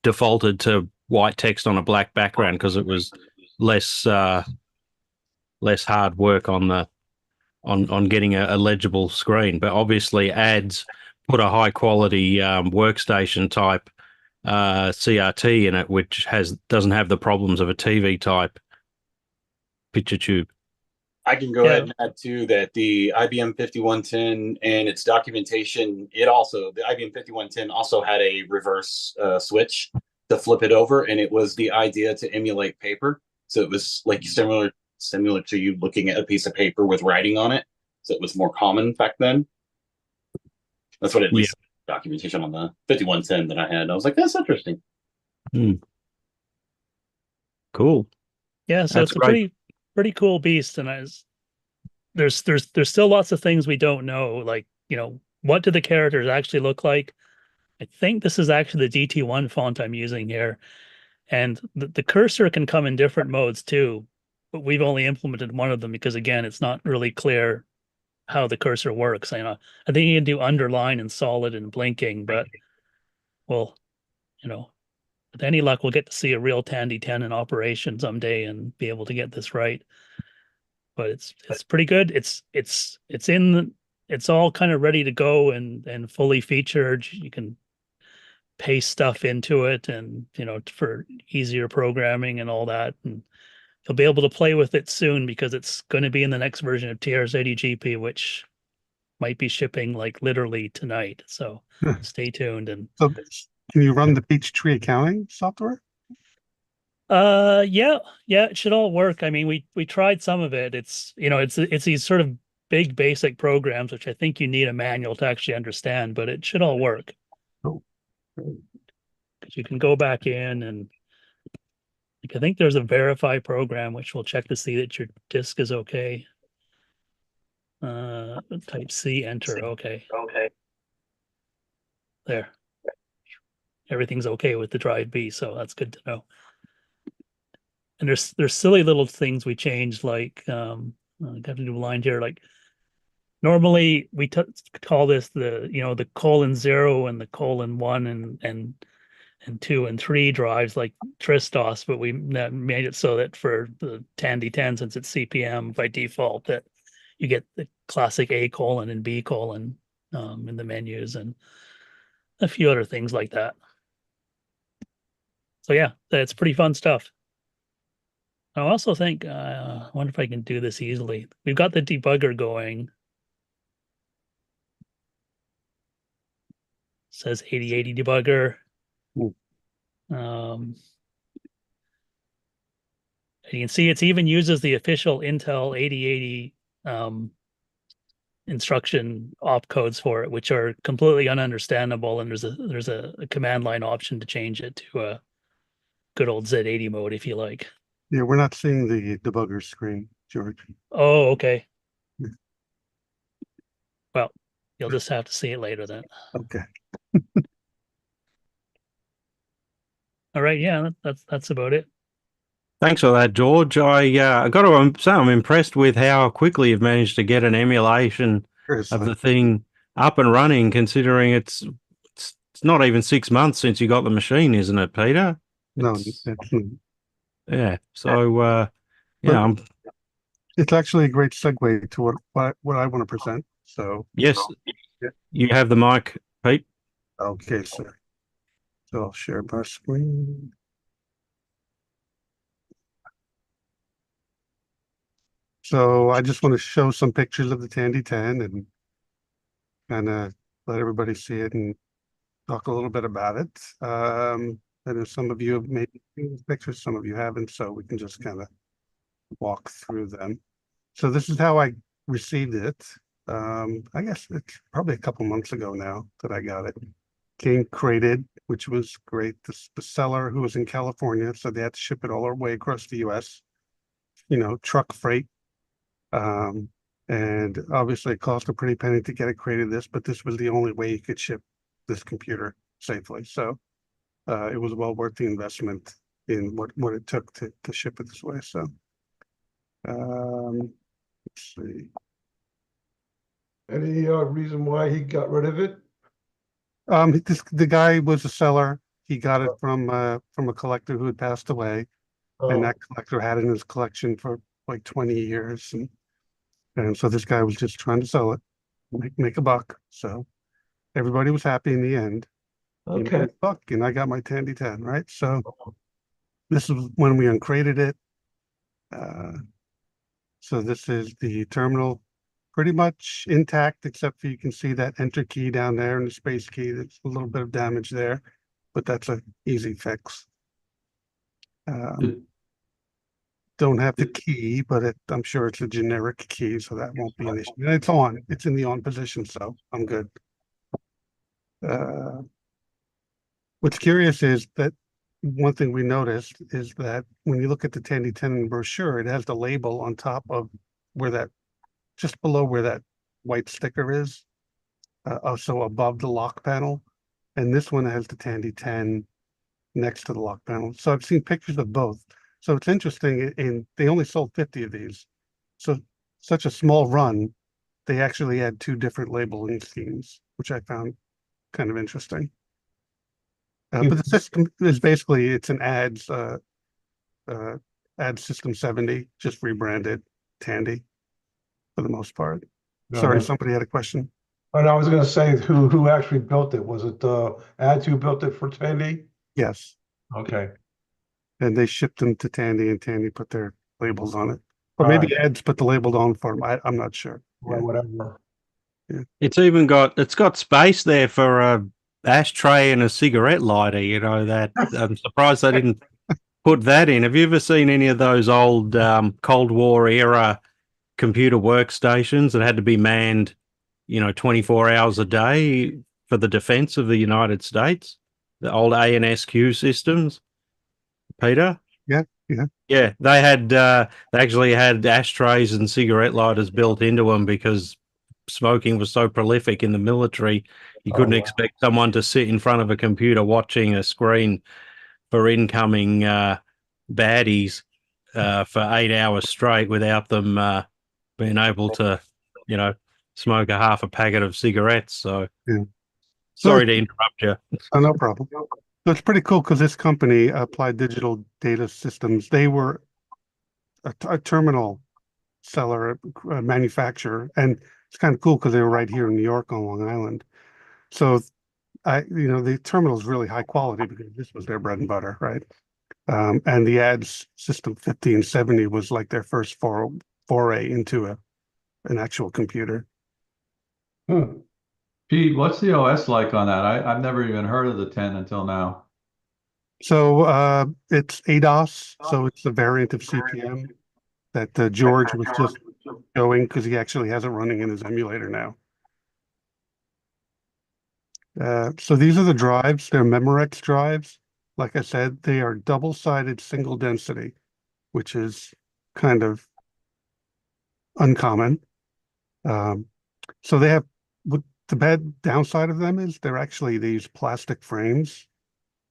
defaulted to white text on a black background because it was less hard work on getting a legible screen. But obviously ads put a high quality workstation type CRT in it, which doesn't have the problems of a TV type picture tube. I can go ahead and add too that the IBM 5110 and its documentation, the IBM 5110 also had a reverse switch to flip it over, and it was the idea to emulate paper. So it was like similar to you looking at a piece of paper with writing on it. So it was more common back then. That's what at least documentation on the 5110 that I had. I was like, that's interesting. Cool. Yeah, so it's a pretty cool beast, and there's still lots of things we don't know, like, what do the characters actually look like? I think this is actually the DT1 font I'm using here, and the cursor can come in different modes too, but we've only implemented one of them because, again, it's not really clear how the cursor works. I think you can do underline and solid and blinking, but well, with any luck, we'll get to see a real Tandy 10 in operation someday and be able to get this right. But it's pretty good. It's all kind of ready to go and fully featured. You can paste stuff into it, and for easier programming and all that. And you'll be able to play with it soon because it's going to be in the next version of TRS-80 GP, which might be shipping like literally tonight. So stay tuned. And so, can you run the Peachtree accounting software? Yeah, it should all work. I mean, we tried some of it. It's it's these sort of big basic programs which I think you need a manual to actually understand, but it should all work. Oh, because you can go back in and I think there's a verify program which will check to see that your disk is okay. Type C, enter. Okay. There. Everything's okay with the drive B, so that's good to know. and there's silly little things we changed, like I have to do a line here, like normally we call this the the :0 and the :1 and 2 and 3 drives like Tristos, but we made it so that for the Tandy 10, since it's CPM by default, that you get the classic A: and B: in the menus, and a few other things like that. So yeah, it's pretty fun stuff. I also think, I wonder if I can do this easily. We've got the debugger going. It says 8080 debugger. And you can see it even uses the official Intel 8080 instruction opcodes for it, which are completely ununderstandable. And there's a command line option to change it to a good old Z80 mode if you like. Yeah, we're not seeing the debugger screen, George. Oh, okay. Well, you'll just have to see it later then. Okay. All right, yeah, that's about it. Thanks for that, George. I got to say I'm impressed with how quickly you've managed to get an emulation of the thing up and running, considering it's not even 6 months since you got the machine, isn't it, Peter? No, yeah. So yeah, it's actually a great segue to what I want to present. So yes, you have the mic, Pete. Okay, sir. So I'll share my screen. So I just want to show some pictures of the Tandy 10 and kind of let everybody see it and talk a little bit about it. I know some of you have made pictures, some of you haven't, so we can just kind of walk through them. So this is how I received it. I guess it's probably a couple months ago now that I got it. Came crated, which was great. The seller, who was in California, so they had to ship it all the way across the US, truck freight. And obviously it cost a pretty penny to get it crated but this was the only way you could ship this computer safely. So it was well worth the investment in what it took to ship it this way. So let's see. Any reason why he got rid of it? The guy was a seller. He got it from a collector who had passed away, and that collector had it in his collection for like 20 years, and so this guy was just trying to sell it, make a buck. So everybody was happy in the end. Okay. Buck, and I got my Tandy 10, right? So this is when we uncrated it. So this is the terminal, pretty much intact, except for you can see that enter key down there and the space key. There's a little bit of damage there, but that's an easy fix. Don't have the key, but I'm sure it's a generic key, so that won't be an issue. And it's on. It's in the on position, so I'm good. What's curious is that one thing we noticed is that when you look at the Tandy 10 brochure, it has the label on top of just below where that white sticker is, also above the lock panel. And this one has the Tandy 10 next to the lock panel. So I've seen pictures of both. So it's interesting, and they only sold 50 of these. So such a small run, they actually had two different labeling schemes, which I found kind of interesting. But the system is basically, it's an ads system 70, just rebranded Tandy for the most part. Sorry, somebody had a question. And I was going to say, who actually built it? Was it ads who built it for Tandy? Yes. Okay. And they shipped them to Tandy, and Tandy put their labels on it. Or maybe ads put the label on for them. I'm not sure. Well, whatever. Yeah. It's got space there for a ashtray and a cigarette lighter. That I'm surprised they didn't put that in. Have you ever seen any of those old Cold War era computer workstations that had to be manned, 24 hours a day for the defense of the United States? The old ANSQ systems, Peter? Yeah. Yeah, they actually had ashtrays and cigarette lighters built into them because smoking was so prolific in the military. You couldn't expect someone to sit in front of a computer watching a screen for incoming baddies for 8 hours straight without them being able to, smoke a half a packet of cigarettes. So Yeah. sorry to interrupt you. Oh, no problem. So it's pretty cool because this company, Applied Digital Data Systems, they were a terminal seller, manufacturer, and it's kind of cool because they were right here in New York on Long Island. So the terminal is really high quality because this was their bread and butter, right? And the ads system 1570 was like their first foray into an actual computer. Pete, what's the OS like on that? I've never even heard of the 10 until now. So it's ADOS, so it's a variant of CPM that George was just showing because he actually has it running in his emulator now. So these are the drives. They're Memorex drives. Like I said, they are double-sided single density, which is kind of uncommon. So they have, what the bad downside of them is they're actually these plastic frames.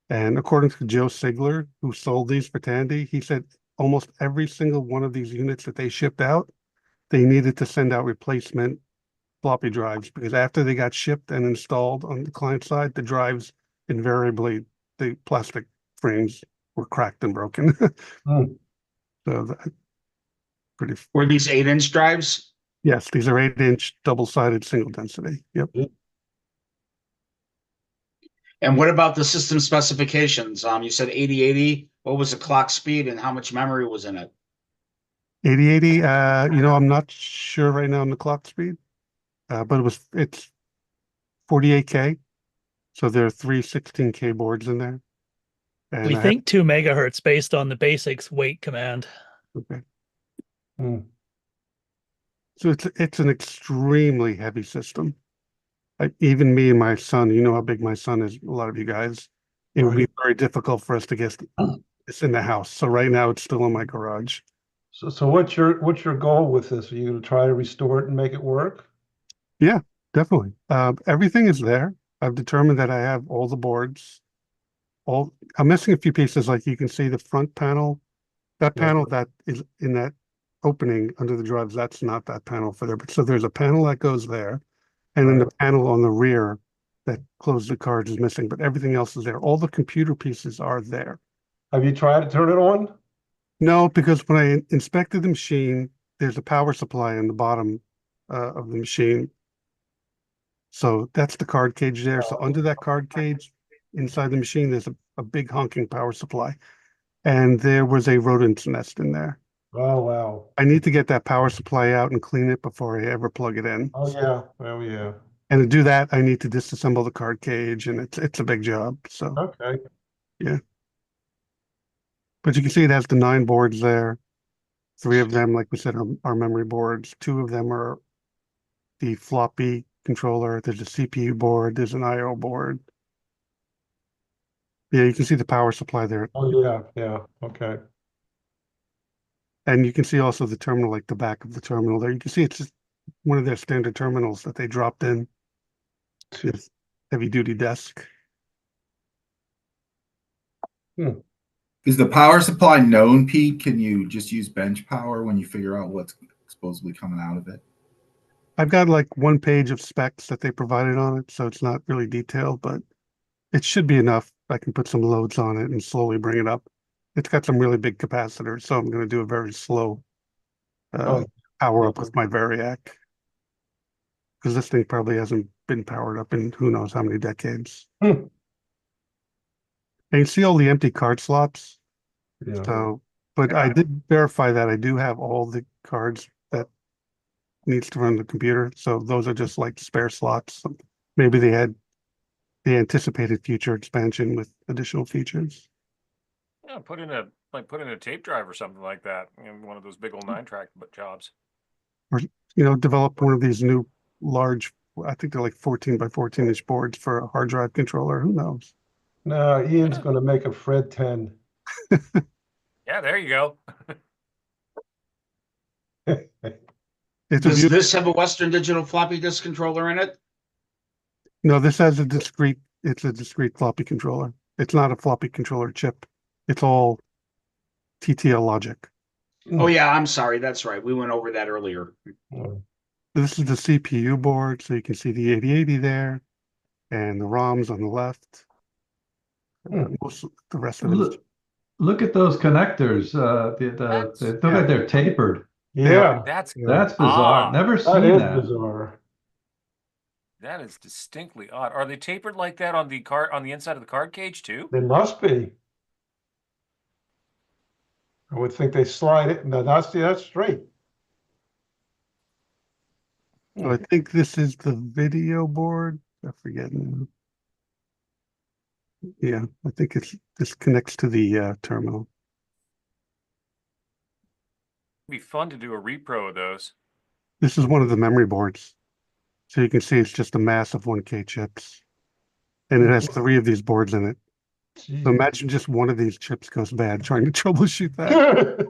And according to Joe Sigler, who sold these for Tandy, he said almost every single one of these units that they shipped out, they needed to send out replacement floppy drives because after they got shipped and installed on the client side, the drives invariably, the plastic frames were cracked and broken. So that pretty. Were these 8-inch drives? Yes, these are 8-inch double-sided single density. Yep. And what about the system specifications? You said 8080. What was the clock speed and how much memory was in it? 8080. I'm not sure right now on the clock speed, but it's 48K. So there are three 16K boards in there. And we think 2 megahertz based on the basics wait command. Okay. So it's an extremely heavy system. Even me and my son, you know how big my son is, a lot of you guys, it would be very difficult for us to get this in the house. So right now it's still in my garage. So what's your goal with this? Are you going to try to restore it and make it work? Yeah, definitely. Everything is there. I've determined that I have all the boards. I'm missing a few pieces, like you can see the front panel. That panel that is in that opening under the drives, that's not that panel for there. But so there's a panel that goes there, and then the panel on the rear that closes the cards is missing, but everything else is there. All the computer pieces are there. Have you tried to turn it on? No, because when I inspected the machine, there's a power supply in the bottom of the machine. So that's the card cage there. So under that card cage, inside the machine, there's a big honking power supply. And there was a rodent's nest in there. Oh, wow. I need to get that power supply out and clean it before I ever plug it in. Oh, yeah. Oh, yeah. And to do that, I need to disassemble the card cage, and it's a big job. So Okay. yeah. But you can see it has the 9 boards there. 3 of them, like we said, are memory boards. 2 of them are the floppy controller. There's a CPU board. There's an IO board. Yeah, you can see the power supply there. Oh, yeah. Yeah. Okay. And you can see also the terminal, like the back of the terminal there. You can see it's just one of their standard terminals that they dropped in. This heavy duty desk. Is the power supply known, Pete? Can you just use bench power when you figure out what's supposedly coming out of it? I've got like 1 page of specs that they provided on it, so it's not really detailed, but it should be enough. I can put some loads on it and slowly bring it up. It's got some really big capacitors, so I'm going to do a very slow power up with my Variac. Because this thing probably hasn't been powered up in who knows how many decades. And you see all the empty card slots. Yeah. So, but I did verify that I do have all the cards that needs to run the computer. So those are just like spare slots. Maybe they anticipated future expansion with additional features. Yeah, put in a tape drive or something like that in one of those big old 9-track jobs. Or develop one of these new large, I think they're like 14 by 14-inch boards for a hard drive controller. Who knows? No, Ian's going to make a Fred 10. Yeah, there you go. Does this have a Western Digital floppy disk controller in it? No, this has it's a discrete floppy controller. It's not a floppy controller chip. It's all TTL logic. Oh yeah, I'm sorry. That's right. We went over that earlier. This is the CPU board, so you can see the 8080 there, and the ROMs on the left. Most the rest of it is Look at those connectors. They look like they're tapered. Yeah, That's That's bizarre. odd. Never that seen is that. bizarre. That is distinctly odd. Are they tapered like that on the card on the inside of the card cage too? They must be. I would think they slide it. No, that's straight. So I think this is the video board. I forget now. Yeah, I think this connects to the terminal. It'd be fun to do a repro of those. This is one of the memory boards. So you can see it's just a mass of 1K chips. And it has 3 of these boards in it. So imagine just one of these chips goes bad trying to troubleshoot that.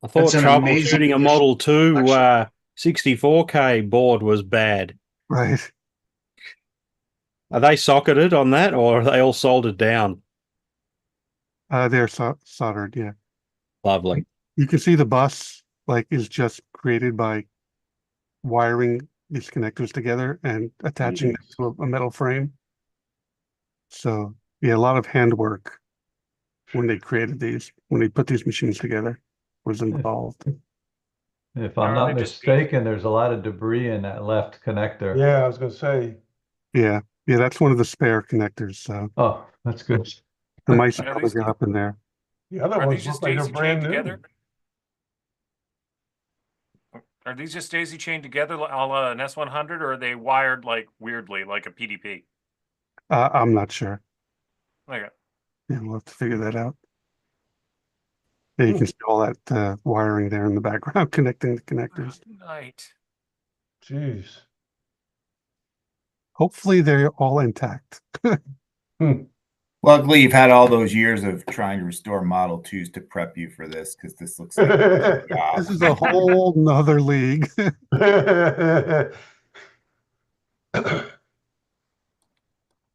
I thought That's an amazing troubleshooting a Model 2 64K board was bad. Right. Are they socketed on that, or are they all soldered down? They're soldered, yeah. Lovely. You can see the bus is just created by wiring these connectors together and attaching them to a metal frame. So yeah, a lot of handwork when they created these, when they put these machines together was involved. If I'm not mistaken, there's a lot of debris in that left connector. Yeah, I was gonna say. Yeah, that's one of the spare connectors. So Oh, that's good. the mice probably got up in there. The other ones look like they're brand new. Together? Are these just daisy chained together a la an S100, or are they wired like weirdly, like a PDP? I'm not sure. Okay. Yeah, we'll have to figure that out. Yeah, you can see all that wiring there in the background connecting the connectors. Right. Jeez. Hopefully they're all intact. Luckily, you've had all those years of trying to restore Model 2s to prep you for this, because this looks like a job. This is a whole nother league.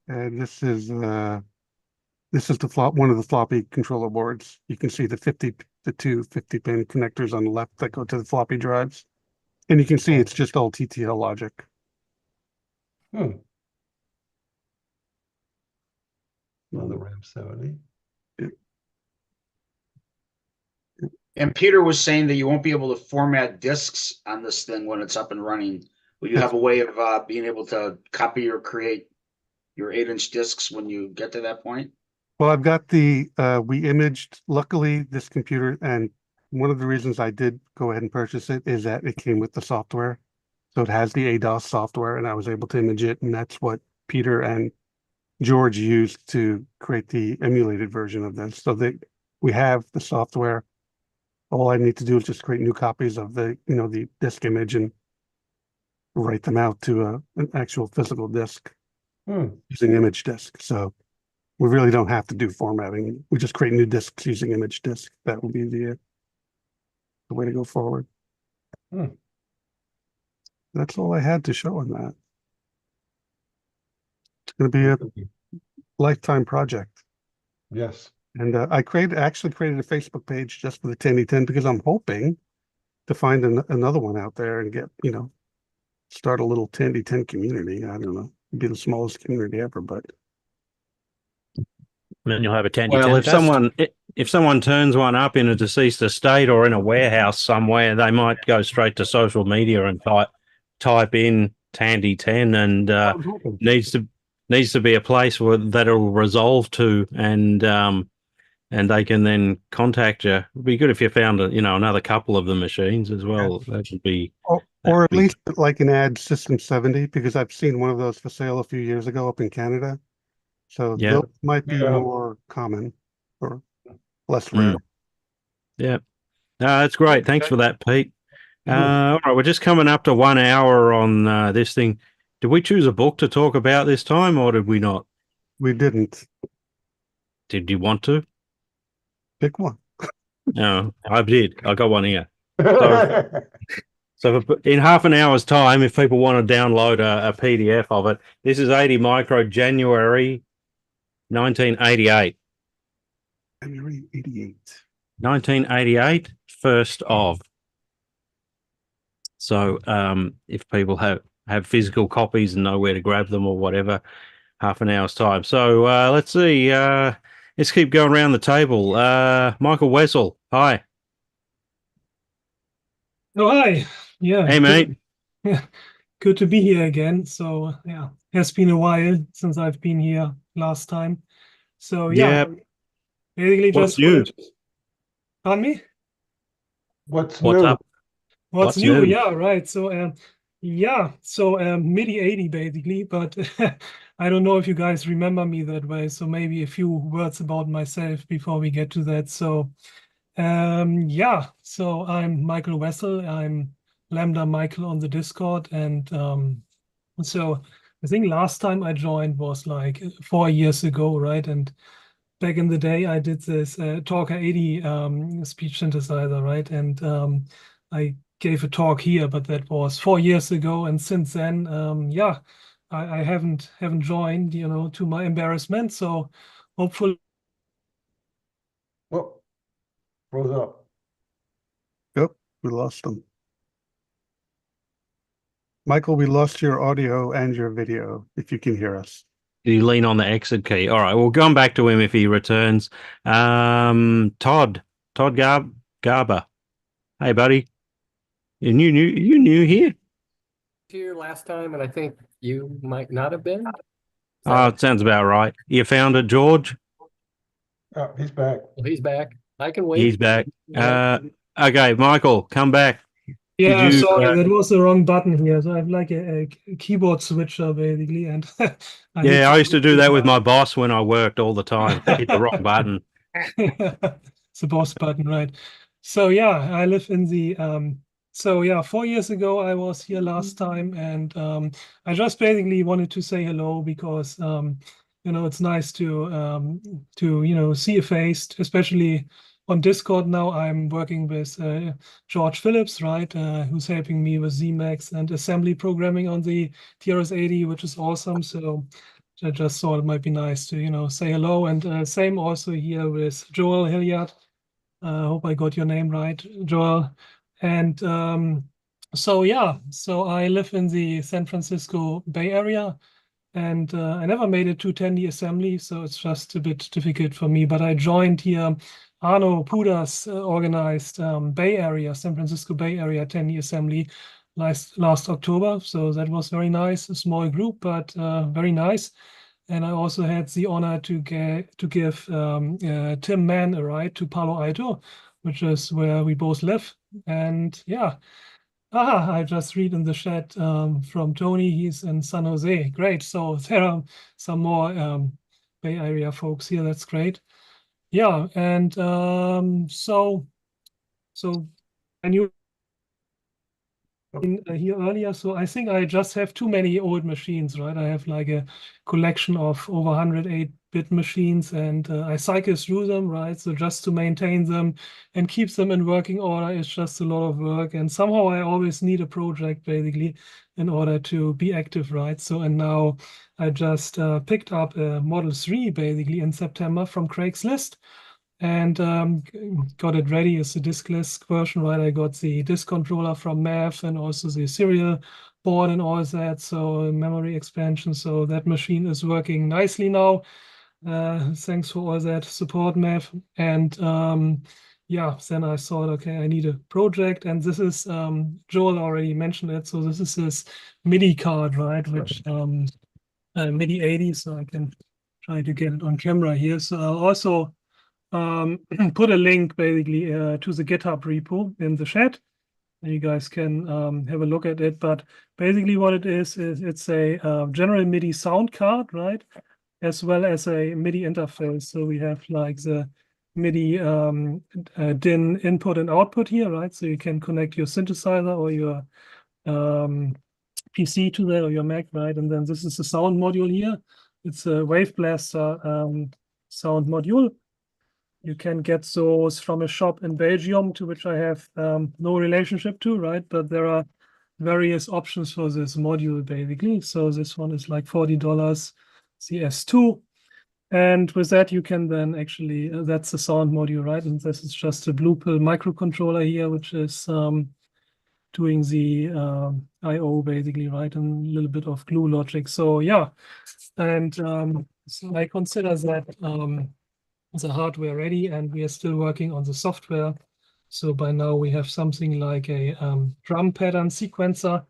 And this is the one of the floppy controller boards. You can see the two 50-pin connectors on the left that go to the floppy drives. And you can see it's just all TTL logic. Another RAM 70. And Peter was saying that you won't be able to format discs on this thing when it's up and running. Will you have a way of being able to copy or create your 8-inch discs when you get to that point? Well, I've got we imaged, luckily, this computer, and one of the reasons I did go ahead and purchase it is that it came with the software. So it has the ADOS software, and I was able to image it, and that's what Peter and George used to create the emulated version of this. So that we have the software. All I need to do is just create new copies of the disk image and write them out to an actual physical disk using image disk. So we really don't have to do formatting. We just create new disks using image disk. That will be the way to go forward. That's all I had to show on that. It's going to be a lifetime project. Yes. And I actually created a Facebook page just for the Tandy 10 because I'm hoping to find another one out there and get, start a little Tandy 10 community. I don't know. It'd be the smallest community ever, but. And then you'll have a Tandy 10 Well, fest. if someone turns one up in a deceased estate or in a warehouse somewhere, they might go straight to social media and type in Tandy 10 and needs to be a place that'll resolve to, and they can then contact you. It'd be good if you found another couple of the machines as well. That would be, or at least like an ad System 70, because I've seen one of those for sale a few years ago up in Canada. So those might be more common or less rare. Yeah. No, that's great. Thanks for that, Pete. All right, we're just coming up to 1 hour on this thing. Did we choose a book to talk about this time, or did we not? We didn't. Did you want to? Pick one. No, I did. I got one here. So in half an hour's time, if people want to download a PDF of it, this is 80 micro January 1988. January 88. 1988, first of. So if people have physical copies and know where to grab them or whatever, half an hour's time. So let's see. Let's keep going around the table. Michael Wessel, hi. Oh, hi. Yeah. Hey, mate. Yeah. Good to be here again. So, yeah, it has been a while since I've been here last time. So, yeah, basically What's just new? Pardon me? What's What's new? up? What's new? Yeah, right. So, MIDI 80 basically, but I don't know if you guys remember me that way. So maybe a few words about myself before we get to that. So, so I'm Michael Wessel. I'm Lambda Michael on the Discord. And so I think last time I joined was like 4 years ago, right? And back in the day, I did this Talker 80 speech synthesizer, right? And I gave a talk here, but that was 4 years ago. And since then, I haven't joined, to my embarrassment. So hopefully. Well, froze up. Yep, we lost them. Michael, we lost your audio and your video, if you can hear us. Did he lean on the exit key? All right, we'll go back to him if he returns. Todd Garber. Hey, buddy. You new here? Here last time, and I think you might not have been. Oh, it sounds about right. You found it, George? Oh, he's back. Well, he's back. I can wait. He's back. Yeah. Okay, Michael, come back. Yeah, sorry, that was the wrong button here. So I have like a keyboard switcher basically, and I used to do that with my boss when I worked all the time. Hit the wrong button. It's the boss button, right? So yeah, I live in the 4 years ago I was here last time, and I just basically wanted to say hello because it's nice to see a face, especially on Discord now. I'm working with George Phillips, right, who's helping me with ZMax and assembly programming on the TRS-80, which is awesome. So I just thought it might be nice to, say hello. And same also here with Joel Hilliard. I hope I got your name right, Joel. And so I live in the San Francisco Bay Area. And I never made it to Tandy assembly, so it's just a bit difficult for me. But I joined here Arno Puda's organized Bay Area, San Francisco Bay Area Tandy assembly last October. So that was very nice, a small group, but very nice. And I also had the honor to give Tim Mann a ride to Palo Alto, which is where we both live. And yeah. I just read in the chat from Tony, he's in San Jose. Great. So there are some more Bay Area folks here. That's great. Yeah. And so I knew here earlier. So I think I just have too many old machines, right? I have like a collection of over 108-bit machines, and I cycle through them, right? So just to maintain them and keep them in working order is just a lot of work. And somehow I always need a project basically in order to be active, right? So, and now I just picked up a Model 3 basically in September from Craigslist. And got it ready as a diskless version, right? I got the disk controller from Mav and also the serial board and all that, so memory expansion. So that machine is working nicely now. Thanks for all that support, Mav. And then I thought, okay, I need a project. And this is, Joel already mentioned it. So this is his MIDI card, right? Which MIDI 80, so I can try to get it on camera here. So I'll also put a link basically to the GitHub repo in the chat. You guys can have a look at it. But basically what it is it's a general MIDI sound card, right? As well as a MIDI interface. So we have like the MIDI DIN input and output here, right? So you can connect your synthesizer or your PC to that or your Mac, right? And then this is the sound module here. It's a Wave Blaster sound module. You can get those from a shop in Belgium, to which I have no relationship to, right? But there are various options for this module, basically. So this one is like $40, CS2. And with that, you can then actually, that's the sound module, right? And this is just a Blue Pill microcontroller here, which is doing the I/O basically, right? And a little bit of glue logic. So yeah, and so I consider that the hardware ready, and we are still working on the software. So by now we have something like a drum pattern sequencer.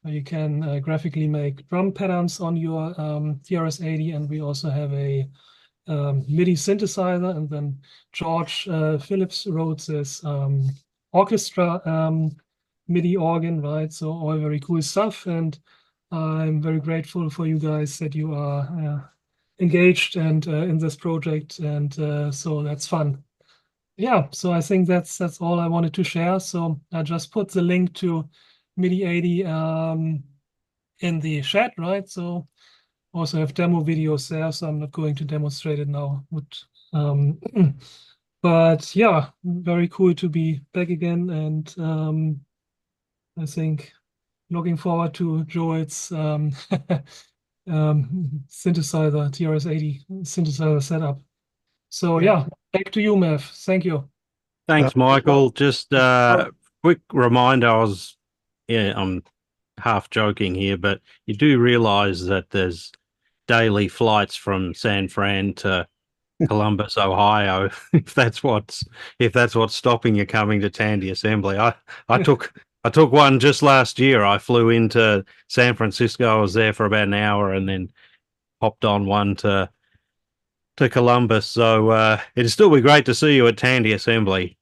You can graphically make drum patterns on your TRS-80, and we also have a MIDI synthesizer. And then George Phillips wrote this orchestra MIDI organ, right? So all very cool stuff. And I'm very grateful for you guys that you are engaged and in this project. And so that's fun. Yeah, so I think that's all I wanted to share. So I just put the link to MIDI 80 in the chat, right? So also have demo videos there, so I'm not going to demonstrate it now. But yeah, very cool to be back again, and I think looking forward to Joel's synthesizer, TRS-80 synthesizer setup. So yeah, back to you, Mev. Thank you. Thanks, Michael. Just quick reminder, I'm half joking here, but you do realize that there's daily flights from San Fran to Columbus, Ohio, if that's what's stopping you coming to Tandy Assembly. I took one just last year. I flew into San Francisco. I was there for about an hour and then hopped on one to Columbus. So it'd still be great to see you at Tandy Assembly.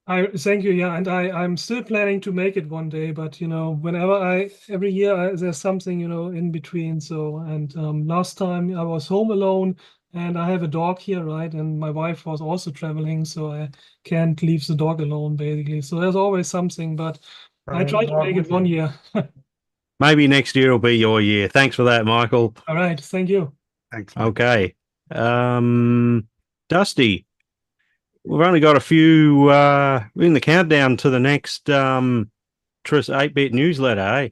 Thank you. Yeah, and I'm still planning to make it one day, but whenever every year there's something in between. So and last time I was home alone, and I have a dog here, right? And my wife was also traveling, so I can't leave the dog alone, basically. So there's always something, but I try to make it one year. Maybe next year will be your year. Thanks for that, Michael. All right, thank you. Thanks. Okay, Dusty. We've only got a few in the countdown to the next TRS 8-bit newsletter, eh?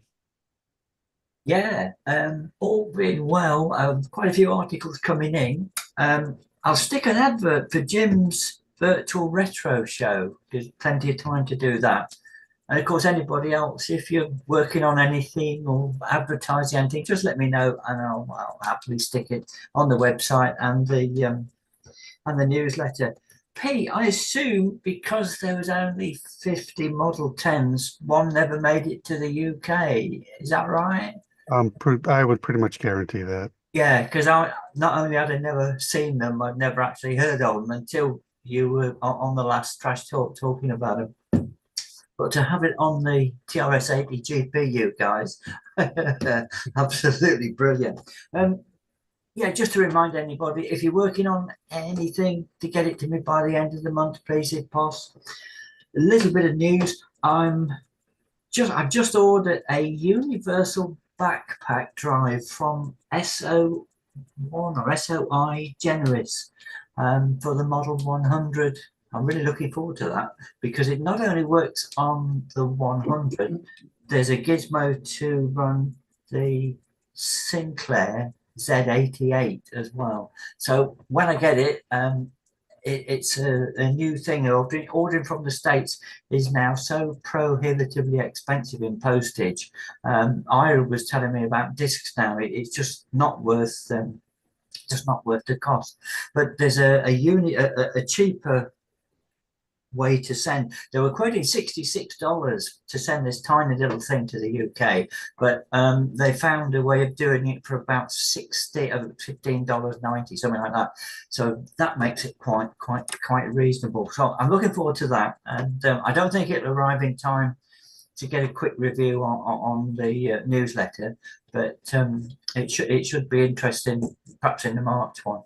Yeah, all being well, quite a few articles coming in. I'll stick an advert for Jim's virtual retro show. There's plenty of time to do that. And of course, anybody else, if you're working on anything or advertising anything, just let me know, and I'll happily stick it on the website and the newsletter. Pete, I assume because there was only 50 Model 10s, one never made it to the UK. Is that right? I would pretty much guarantee that. Yeah, because I not only had I never seen them, I'd never actually heard of them until you were on the last Trash Talk talking about them. But to have it on the TRS-80 GP, you guys, absolutely brilliant. Yeah, just to remind anybody, if you're working on anything, to get it to me by the end of the month, please, if possible. A little bit of news. I've just ordered a universal backpack drive from SO1 or SOI Generis for the Model 100. I'm really looking forward to that because it not only works on the 100, there's a gizmo to run the Sinclair Z88 as well. So when I get it, it's a new thing. Ordering from the States is now so prohibitively expensive in postage. Ira was telling me about discs now. It's just not worth the cost. But there's a cheaper way to send. They were quoting $66 to send this tiny little thing to the UK, but they found a way of doing it for about $15.90, something like that. So that makes it quite reasonable. So I'm looking forward to that, and I don't think it'll arrive in time to get a quick review on the newsletter, but it should be interesting, perhaps in the March one.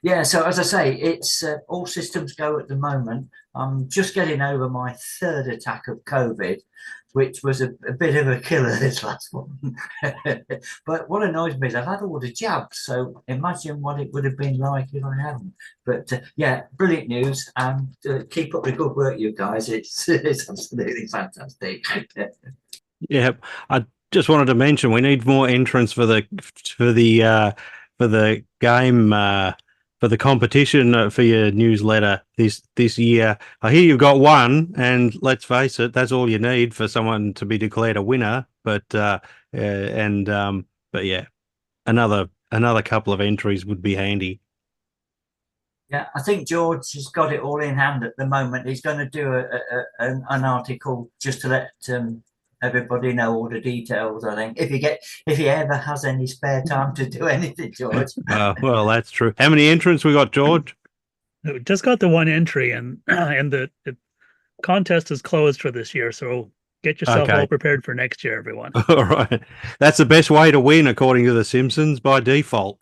Yeah, so as I say, it's all systems go at the moment. I'm just getting over my third attack of COVID, which was a bit of a killer, this last one. But what annoys me is I've had all the jabs, so imagine what it would have been like if I hadn't. But yeah, brilliant news, and keep up the good work, you guys. It's absolutely fantastic. Yeah, I just wanted to mention we need more entrants for the for the game for the competition for your newsletter this year. I hear you've got one, and let's face it, that's all you need for someone to be declared a winner. But yeah, another couple of entries would be handy. Yeah, I think George has got it all in hand at the moment. He's going to do an article just to let everybody know all the details. I think if he ever has any spare time to do anything, George. Well, that's true. How many entrants we got, George? We just got the one entry, and the contest is closed for this year. So get yourself all prepared for next year, everyone. All right, that's the best way to win, according to The Simpsons, by default.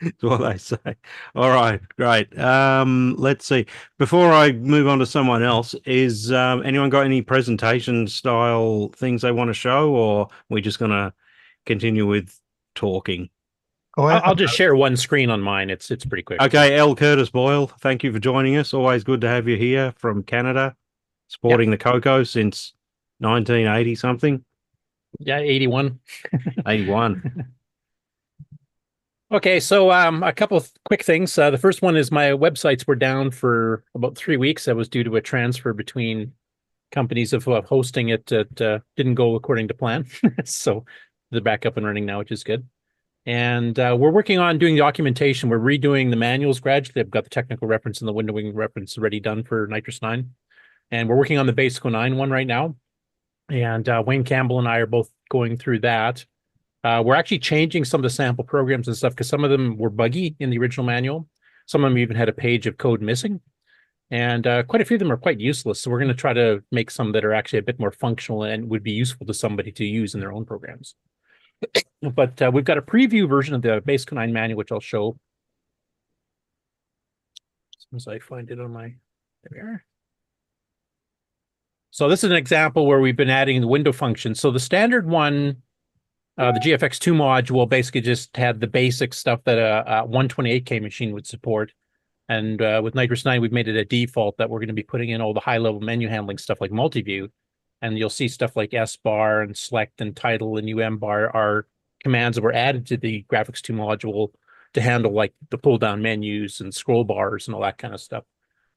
That's what they say. All right, great. Let's see. Before I move on to someone else, is anyone got any presentation style things they want to show, or are we just going to continue with talking? I'll just share one screen on mine. It's pretty quick. Okay, L. Curtis Boyle, thank you for joining us. Always good to have you here from Canada, supporting the Coco since 1980 something. Yeah, 81. 81. Okay, so a couple of quick things. The first one is my websites were down for about 3 weeks. That was due to a transfer between companies of hosting it that didn't go according to plan. So they're back up and running now, which is good. And we're working on doing documentation. We're redoing the manuals gradually. I've got the technical reference and the windowing reference already done for Nitrous 9. And we're working on the Basic 09 one right now. And Wayne Campbell and I are both going through that. We're actually changing some of the sample programs and stuff because some of them were buggy in the original manual. Some of them even had a page of code missing. And quite a few of them are quite useless. So we're going to try to make some that are actually a bit more functional and would be useful to somebody to use in their own programs. But we've got a preview version of the Basic 09 manual, which I'll show. As soon as I find it on my... There we are. So this is an example where we've been adding the window function. So the standard one... the GFX2 module basically just had the basic stuff that a 128K machine would support. And with Nitrous 9, we've made it a default that we're going to be putting in all the high-level menu handling stuff like multi-view. And you'll see stuff like S-bar and select and title and UM-bar are commands that were added to the Graphics 2 module to handle like the pull-down menus and scroll bars and all that kind of stuff.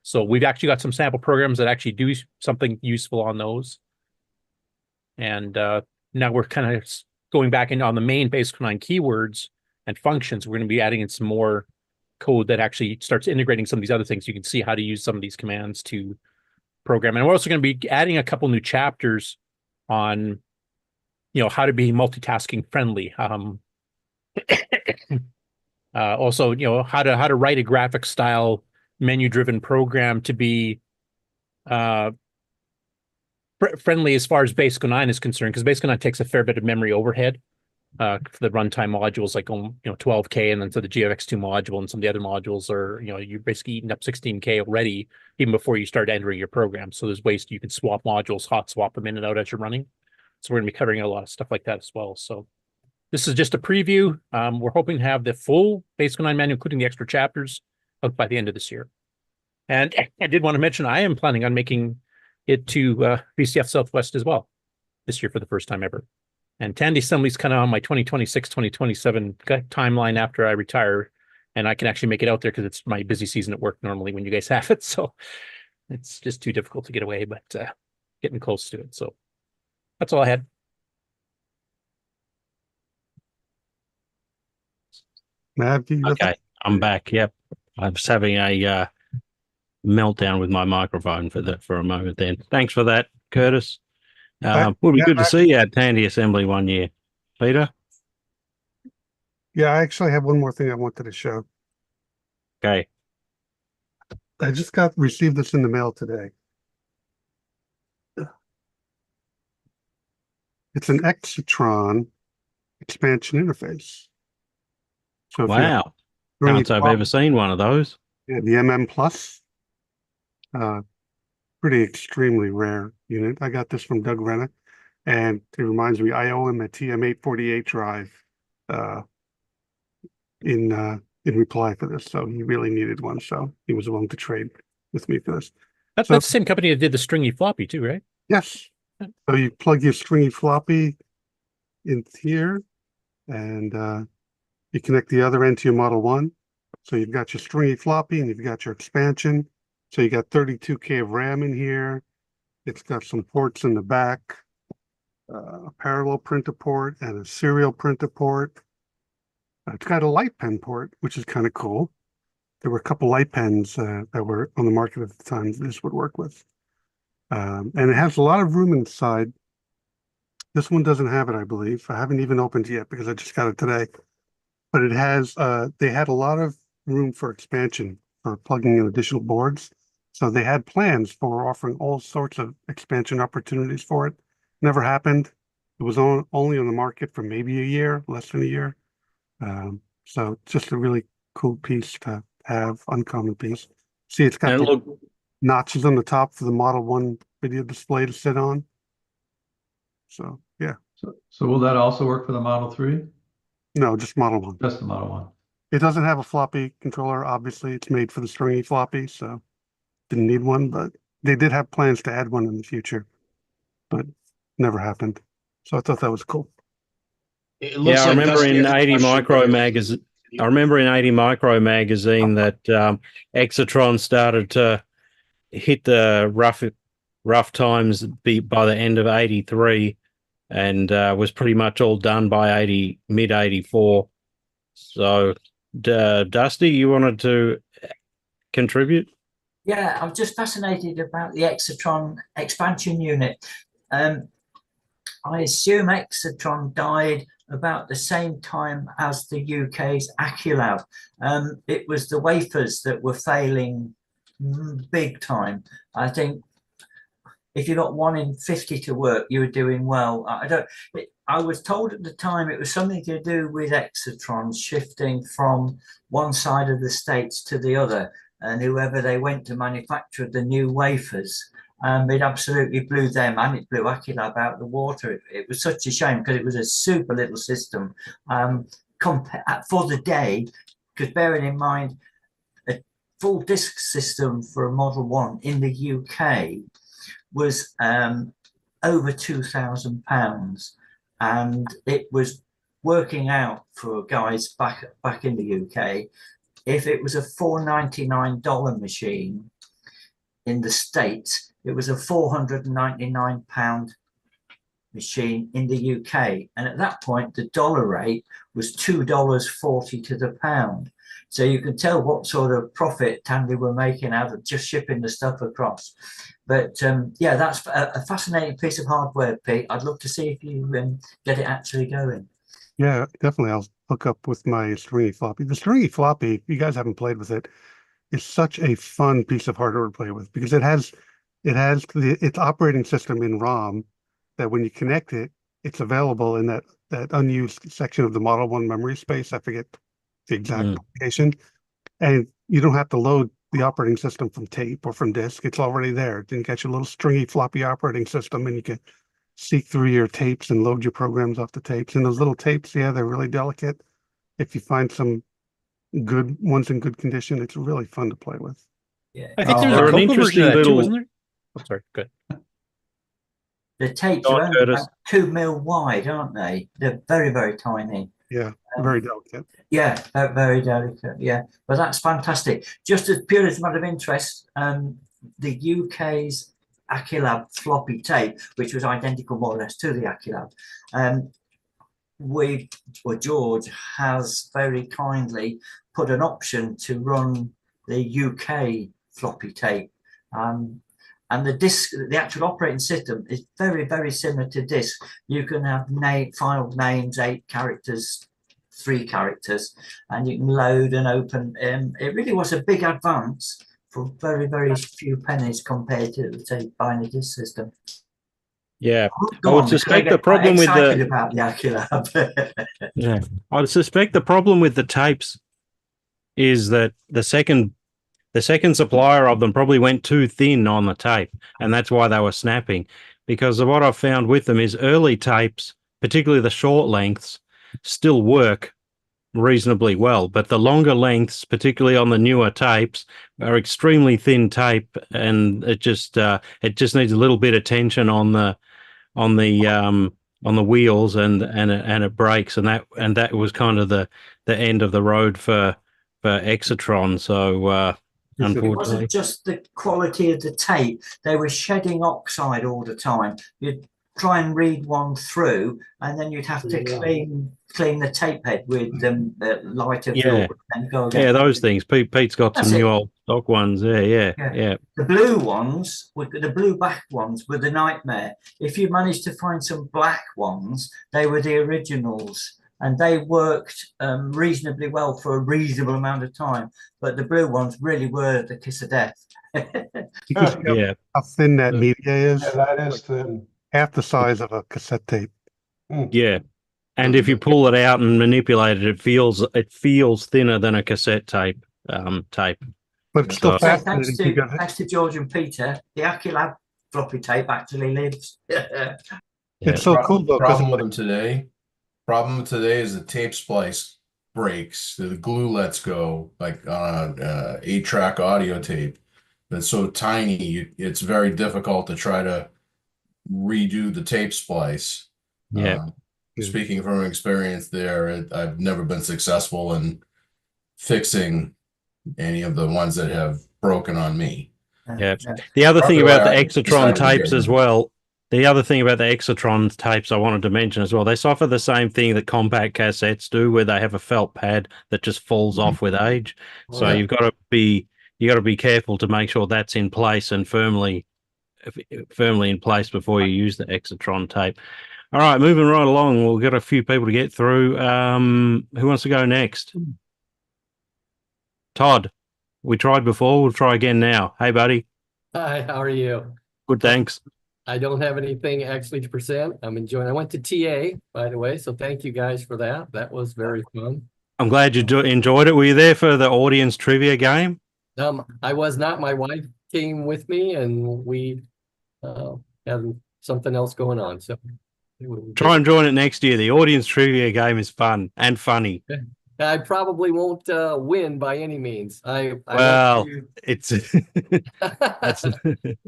So we've actually got some sample programs that actually do something useful on those. And now we're kind of going back in on the main Basic 09 keywords and functions. We're going to be adding in some more code that actually starts integrating some of these other things. You can see how to use some of these commands to program. And we're also going to be adding a couple new chapters on, how to be multitasking friendly. Also, how to write a graphic style menu driven program to be friendly as far as Basic 09 is concerned, because Basic 09 takes a fair bit of memory overhead for the runtime modules, like 12K, and then so the GFX2 module and some of the other modules are, you're basically eating up 16K already, even before you start entering your program. So there's ways you can swap modules, hot swap them in and out as you're running. So we're going to be covering a lot of stuff like that as well. So this is just a preview. We're hoping to have the full Basic 09 manual, including the extra chapters, out by the end of this year. And I did want to mention, I am planning on making it to VCF Southwest as well this year for the first time ever. And Tandy Assembly is kind of on my 2026, 2027 timeline after I retire. And I can actually make it out there because it's my busy season at work normally when you guys have it. So it's just too difficult to get away, but getting close to it. So that's all I had. Okay, I'm back. Yep. I was having a meltdown with my microphone for a moment then. Thanks for that, Curtis. Would be good to see you at Tandy Assembly one year. Peter? Yeah, I actually have one more thing I wanted to show. Okay. I just received this in the mail today. It's an Exitron expansion interface. So wow. Can't say I've ever seen one of those. Yeah, the MM Plus. Pretty extremely rare unit. I got this from Doug Renner, and it reminds me, I owe him a TM848 drive in reply for this. So he really needed one. So he was willing to trade with me for this. That's the same company that did the stringy floppy too, right? Yes. So you plug your stringy floppy in here, and you connect the other end to your Model 1. So you've got your stringy floppy and you've got your expansion. So you got 32K of RAM in here. It's got some ports in the back, a parallel printer port and a serial printer port. It's got a light pen port, which is kind of cool. There were a couple light pens that were on the market at the time this would work with. And it has a lot of room inside. This one doesn't have it, I believe. I haven't even opened it yet because I just got it today. But it has, they had a lot of room for expansion for plugging in additional boards. So they had plans for offering all sorts of expansion opportunities for it. Never happened. It was only on the market for maybe a year, less than a year. So just a really cool piece to have, uncommon piece. See, it's got the notches on the top for the Model 1 video display to sit on. So, yeah. So will that also work for the Model 3? No, just Model 1. Just the Model 1. It doesn't have a floppy controller. Obviously, it's made for the stringy floppy, so didn't need one, but they did have plans to add one in the future, but never happened. So I thought that was cool. Yeah, I remember in 80 Micro magazine. I remember in 80 Micro magazine that Exatron started to hit the rough times by the end of 83 and was pretty much all done by mid 84. So Dusty, you wanted to contribute? Yeah, I'm just fascinated about the Exatron expansion unit. I assume Exatron died about the same time as the UK's Aculab. It was the wafers that were failing big time. I think if you got 1 in 50 to work, you were doing well. I was told at the time it was something to do with Exatron shifting from one side of the States to the other, and whoever they went to manufacture the new wafers, it absolutely blew them and it blew Aculab out of the water. It was such a shame because it was a super little system for the day, because bearing in mind a full disk system for a Model 1 in the UK was over £2,000, and it was working out for guys back in the UK. If it was a $499 machine in the States, it was a £499 machine in the UK. And at that point, the dollar rate was $2.40 to the pound. So you can tell what sort of profit Tandy were making out of just shipping the stuff across. But yeah, that's a fascinating piece of hardware, Pete. I'd love to see if you get it actually going. Yeah, definitely. I'll hook up with my stringy floppy. The stringy floppy, if you guys haven't played with it, is such a fun piece of hardware to play with because it has its operating system in ROM that when you connect it, it's available in that unused section of the Model 1 memory space. I forget the exact location. And you don't have to load the operating system from tape or from disk. It's already there. Then you got your little stringy floppy operating system and you can seek through your tapes and load your programs off the tapes. And those little tapes, yeah, they're really delicate. If you find some good ones in good condition, it's really fun to play with. Yeah, I think there's a Coco version of that too, wasn't there? Oh, sorry, good. The tapes are only about 2 mil wide, aren't they? They're very, very tiny. Yeah, very delicate. Yeah, very delicate. Yeah, but that's fantastic. Just as pure as a matter of interest, the UK's Aculab floppy tape, which was identical more or less to the Aculab, George has very kindly put an option to run the UK floppy tape. And the disk, the actual operating system is very, very similar to disk. You can have file names, 8 characters, 3 characters, and you can load and open. It really was a big advance for very, very few pennies compared to, say, buying a disk system. Yeah, I would suspect the problem with yeah, I would suspect the problem with the tapes is that the second supplier of them probably went too thin on the tape, and that's why they were snapping. Because of what I've found with them is early tapes, particularly the short lengths, still work reasonably well, but the longer lengths, particularly on the newer tapes, are extremely thin tape, and it just needs a little bit of tension on the on the wheels, and it breaks, and that was kind of the end of the road for Exotron. So It unfortunately, wasn't just the quality of the tape; they were shedding oxide all the time. You'd try and read one through, and then you'd have to clean the tape head with lighter fluid and go again. Yeah, those things. Pete's got That's some new it. old stock ones there. Yeah. The blue ones, the blue back ones, were the nightmare. If you managed to find some black ones, they were the originals, and they worked reasonably well for a reasonable amount of time. But the blue ones really were the kiss of death. You can see how thin that media is. Yeah, that is thin. Half the size of a cassette tape. Yeah. And if you pull it out and manipulate it, it feels thinner than a cassette tape. But it's still fascinating. Thanks to George and Peter, the Aculab floppy tape actually lives. It's so cool though. Problem with them today is the tape splice breaks. The glue lets go, like on a 8-track audio tape that's so tiny. It's very difficult to try to redo the tape splice. Speaking from experience there, I've never been successful in fixing any of the ones that have broken on me. Yeah. The other thing about the Exotron tapes as well, the other thing about the Exotron tapes I wanted to mention as well, they suffer the same thing that compact cassettes do, where they have a felt pad that just falls off with age. So you've got to be careful to make sure that's in place and firmly in place before you use the Exotron tape. All right, moving right along. We'll get a few people to get through. Who wants to go next? Todd, we tried before. We'll try again now. Hey, buddy. Hi, how are you? Good, thanks. I don't have anything actually to present. I'm enjoying. I went to TA, by the way, so thank you guys for that. That was very fun. I'm glad you enjoyed it. Were you there for the audience trivia game? I was not. My wife came with me, and we had something else going on. So try and join it next year. The audience trivia game is fun and funny. I probably won't win by any means. It's that's, I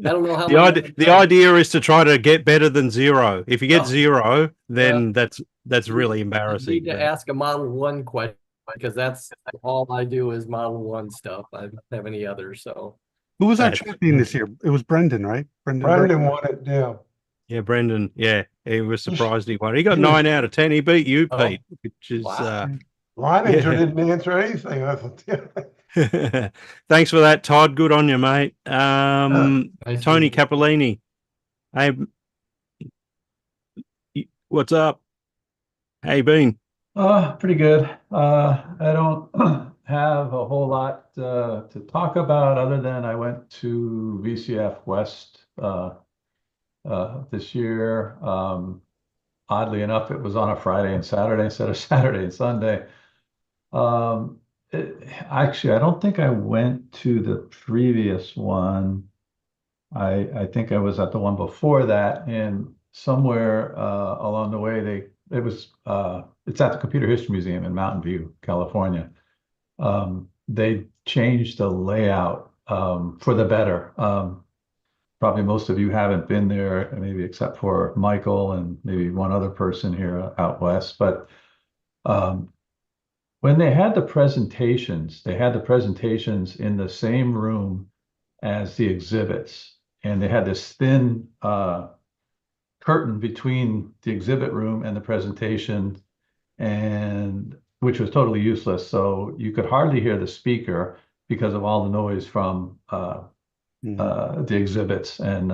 don't know how the idea is to try to get better than 0. If you get 0, then that's really embarrassing. I need to ask a Model 1 question, because that's all I do is Model 1 stuff. I don't have any others. So who was our champion this year? It was Brendan, right? Brendan won it. Yeah, Brendan. Yeah, he was surprised he won. He got 9 out of 10. He beat you, Pete, which is Leininger didn't answer anything. I thought, Thanks for that, Todd. Good on you, mate. Tony Capolini. Hey, what's up? How you been? Pretty good. I don't have a whole lot to talk about, other than I went to VCF West this year. Oddly enough, it was on a Friday and Saturday instead of Saturday and Sunday. Actually, I don't think I went to the previous one. I think I was at the one before that, and somewhere along the way it's at the Computer History Museum in Mountain View, California. They changed the layout for the better. Probably most of you haven't been there, maybe except for Michael and maybe one other person here out west. But when they had the presentations in the same room as the exhibits, and they had this thin curtain between the exhibit room and the presentation, and which was totally useless. So you could hardly hear the speaker because of all the noise from the exhibits. And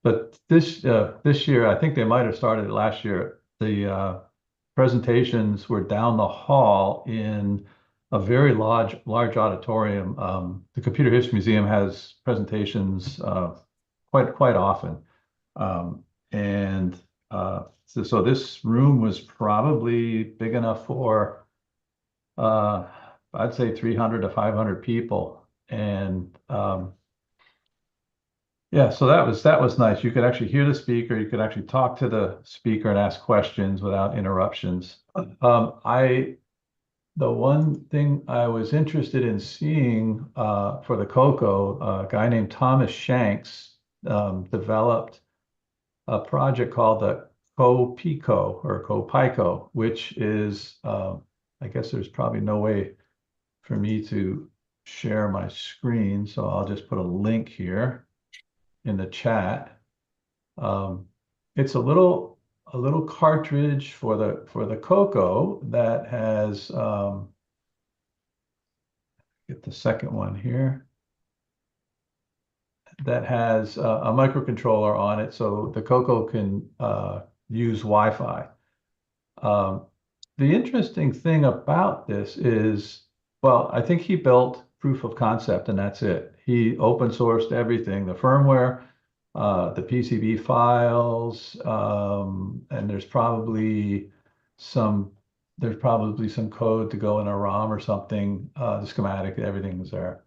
but this year, I think they might have started it last year. The presentations were down the hall in a very large auditorium. The Computer History Museum has presentations quite often, so this room was probably big enough for I'd say 300 to 500 people, and yeah, so that was nice. You could actually hear the speaker. You could actually talk to the speaker and ask questions without interruptions. The one thing I was interested in seeing for the Coco, a guy named Thomas Shanks developed a project called the CoPico or CoPico, which is, I guess there's probably no way for me to share my screen, so I'll just put a link here in the chat. It's a little cartridge for the Coco that has get the second one here, that has a microcontroller on it, so the Coco can use Wi-Fi. The interesting thing about this is, well, I think he built proof of concept and that's it. He open sourced everything, the firmware, the PCB files, and there's probably some code to go in a ROM or something. The schematic, everything was there.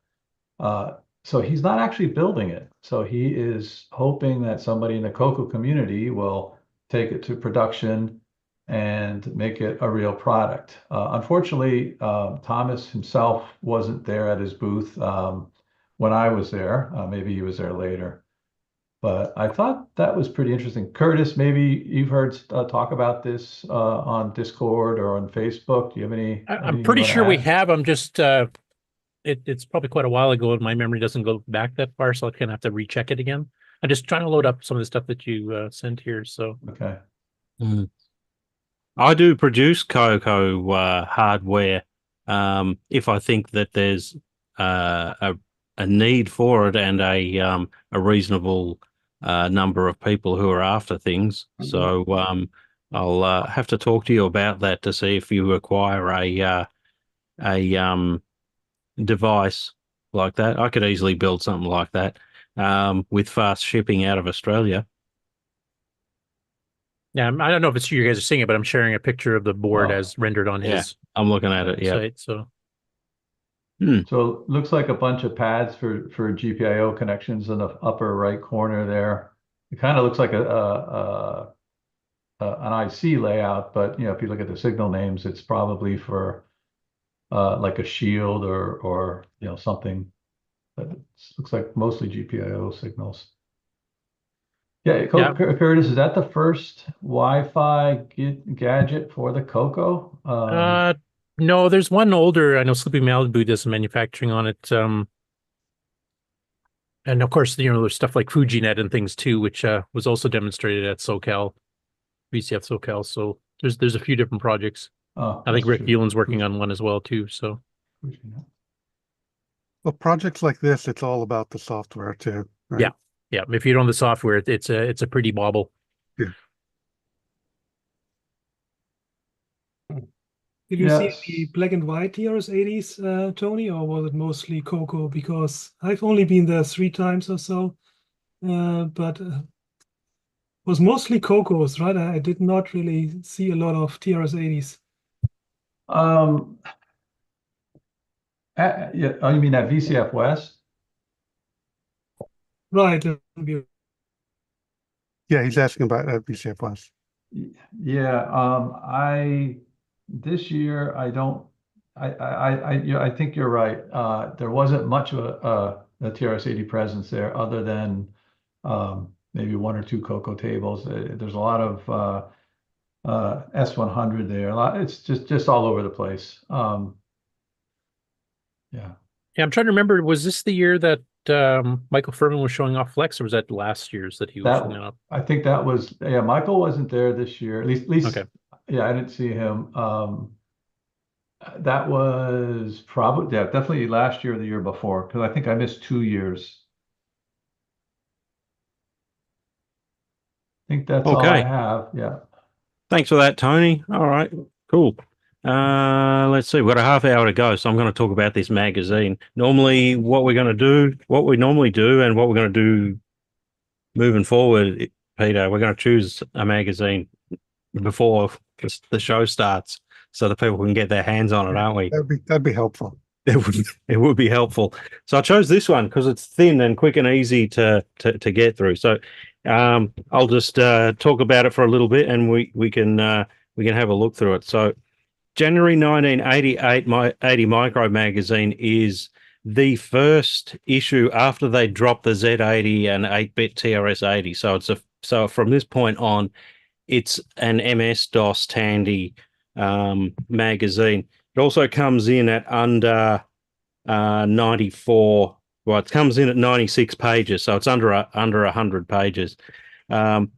So he's not actually building it. So he is hoping that somebody in the Coco community will take it to production and make it a real product. Unfortunately, Thomas himself wasn't there at his booth when I was there. Maybe he was there later. But I thought that was pretty interesting. Curtis, maybe you've heard talk about this on Discord or on Facebook. Do you have any? I'm pretty sure we have. I'm just, it's probably quite a while ago and my memory doesn't go back that far, so I kind of have to recheck it again. I'm just trying to load up some of the stuff that you sent here. So okay. I do produce Coco hardware if I think that there's a need for it and a reasonable number of people who are after things. So I'll have to talk to you about that to see if you require a device like that. I could easily build something like that with fast shipping out of Australia. Yeah, I don't know if it's you guys are seeing it, but I'm sharing a picture of the board as rendered on his. I'm looking at it. Yeah. Site, so. So it looks like a bunch of pads for GPIO connections in the upper right corner there. It kind of looks like an IC layout, but if you look at the signal names, it's probably for like a shield or something. But it looks like mostly GPIO signals. Yeah, Curtis, is that the first Wi-Fi gadget for the Coco? No, there's one older. I know Sleepy Malibu does some manufacturing on it. And of course, there's stuff like FujiNet and things too, which was also demonstrated at SoCal, VCF SoCal. So there's a few different projects. I think Rick Eulen's working on one as well too. So. Well, projects like this, it's all about the software too. Right? Yeah. Yeah, if you don't know the software, it's a pretty bauble. Yeah. Did you see the black and white TRS-80s, Tony, or was it mostly Coco? Because I've only been there 3 times or so, but it was mostly Cocos, right? I did not really see a lot of TRS-80s. Yeah. Oh, you mean at VCF West? Right. Yeah, he's asking about VCF West. Yeah. This year I think you're right. There wasn't much of a TRS-80 presence there, other than maybe 1 or 2 Coco tables. There's a lot of S100 there. It's just all over the place. Yeah. Yeah, I'm trying to remember. Was this the year that Michael Furman was showing off Flex, or was that last year's that he was showing it off? I think that was, yeah, Michael wasn't there this year. At least okay. Yeah, I didn't see him. That was probably, yeah, definitely last year or the year before, because I think I missed 2 years. I think that's all I have. Yeah. Thanks for that, Tony. All right, cool. Let's see, we've got a half hour to go, so I'm going to talk about this magazine. Normally, what we normally do and what we're going to do moving forward, Peter, we're going to choose a magazine before the show starts so that people can get their hands on it, aren't we? That'd be helpful. It would be helpful. So I chose this one because it's thin and quick and easy to get through. So I'll just talk about it for a little bit, and we can have a look through it. So January 1988, 80 Micro magazine is the first issue after they dropped the Z80 and 8-bit TRS-80. So from this point on, it's an MS-DOS Tandy magazine. It also comes in at under 94. Well, it comes in at 96 pages, so it's under 100 pages. The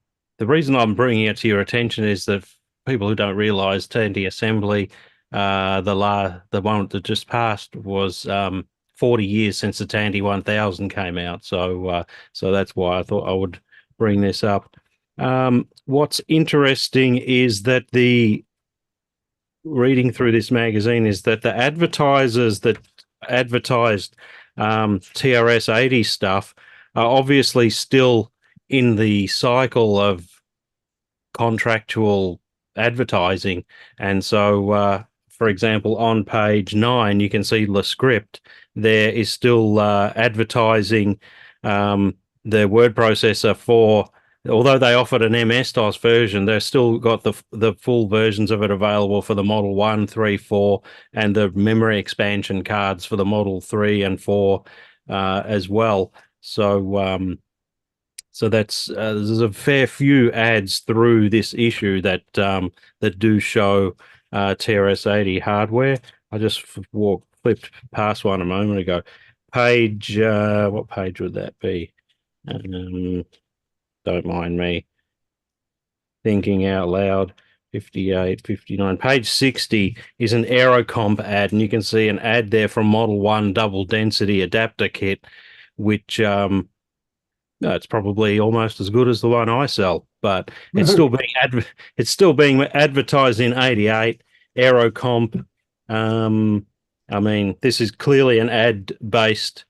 reason I'm bringing it to your attention is that people who don't realize Tandy Assembly, the one that just passed was 40 years since the Tandy 1000 came out. So that's why I thought I would bring this up. What's interesting is that reading through this magazine is that the advertisers that advertised TRS-80 stuff are obviously still in the cycle of contractual advertising. And so, for example, on page 9, you can see the script. There is still advertising the word processor for, although they offered an MS-DOS version, they've still got the full versions of it available for the Model 1, 3, 4, and the memory expansion cards for the Model 3 and 4 as well. So that's there's a fair few ads through this issue that do show TRS-80 hardware. I just flipped past one a moment ago. Page, what page would that be? Don't mind me thinking out loud. 58, 59. Page 60 is an Aerocomp ad, and you can see an ad there from Model 1 double density adapter kit, which it's probably almost as good as the one I sell, but it's still being advertised in 88 Aerocomp. I mean, this is clearly an ad based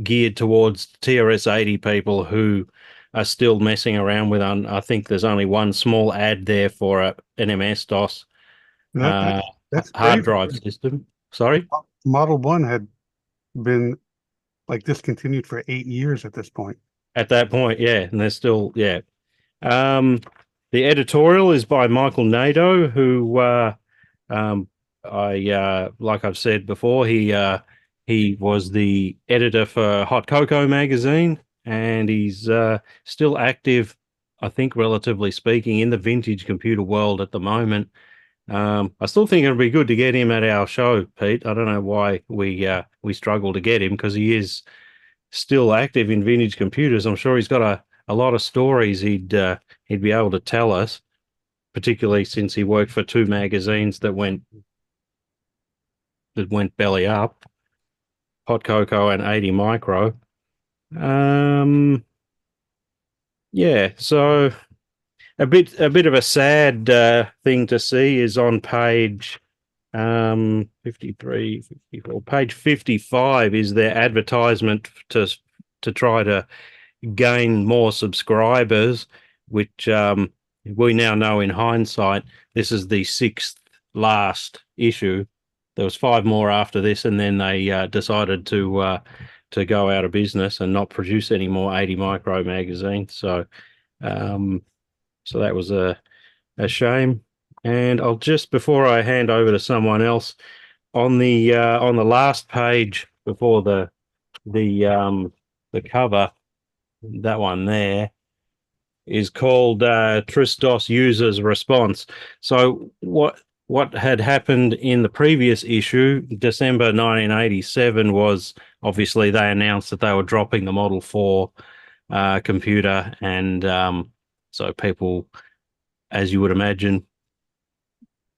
geared towards TRS-80 people who are still messing around with. I think there's only one small ad there for an MS-DOS That's hard crazy. drive system. Sorry? Model 1 had been like discontinued for 8 years at this point. At that point, yeah, and they're still, yeah. The editorial is by Michael Nadeau, who like I've said before, he was the editor for Hot Cocoa magazine, and he's still active, I think, relatively speaking, in the vintage computer world at the moment. I still think it'd be good to get him at our show, Pete. I don't know why we struggle to get him, because he is still active in vintage computers. I'm sure he's got a lot of stories he'd be able to tell us, particularly since he worked for two magazines that went belly up, Hot Cocoa and 80 Micro. Yeah, so a bit of a sad thing to see is on page 53, 54. Page 55 is their advertisement to try to gain more subscribers, which we now know in hindsight, this is the 6th last issue. There was 5 more after this, and then they decided to go out of business and not produce any more 80 Micro magazine. So that was a shame. And I'll just, before I hand over to someone else, on the last page before the cover, that one there is called Tris-DOS Users Response. So what had happened in the previous issue, December 1987, was obviously they announced that they were dropping the Model 4 computer, and so people, as you would imagine,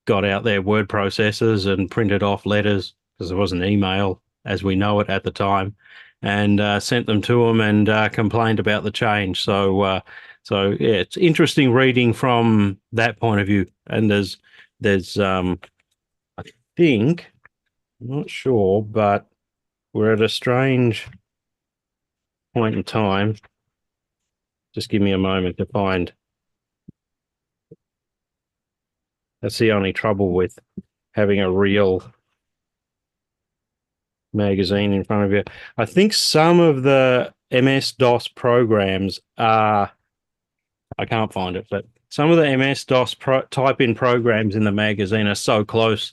got out their word processors and printed off letters, because there wasn't email as we know it at the time, and sent them to them and complained about the change. So yeah, it's interesting reading from that point of view. And there's I think, I'm not sure, but we're at a strange point in time. Just give me a moment to find. That's the only trouble with having a real magazine in front of you. I think some of the MS-DOS programs are, I can't find it, but some of the MS-DOS type-in programs in the magazine are so close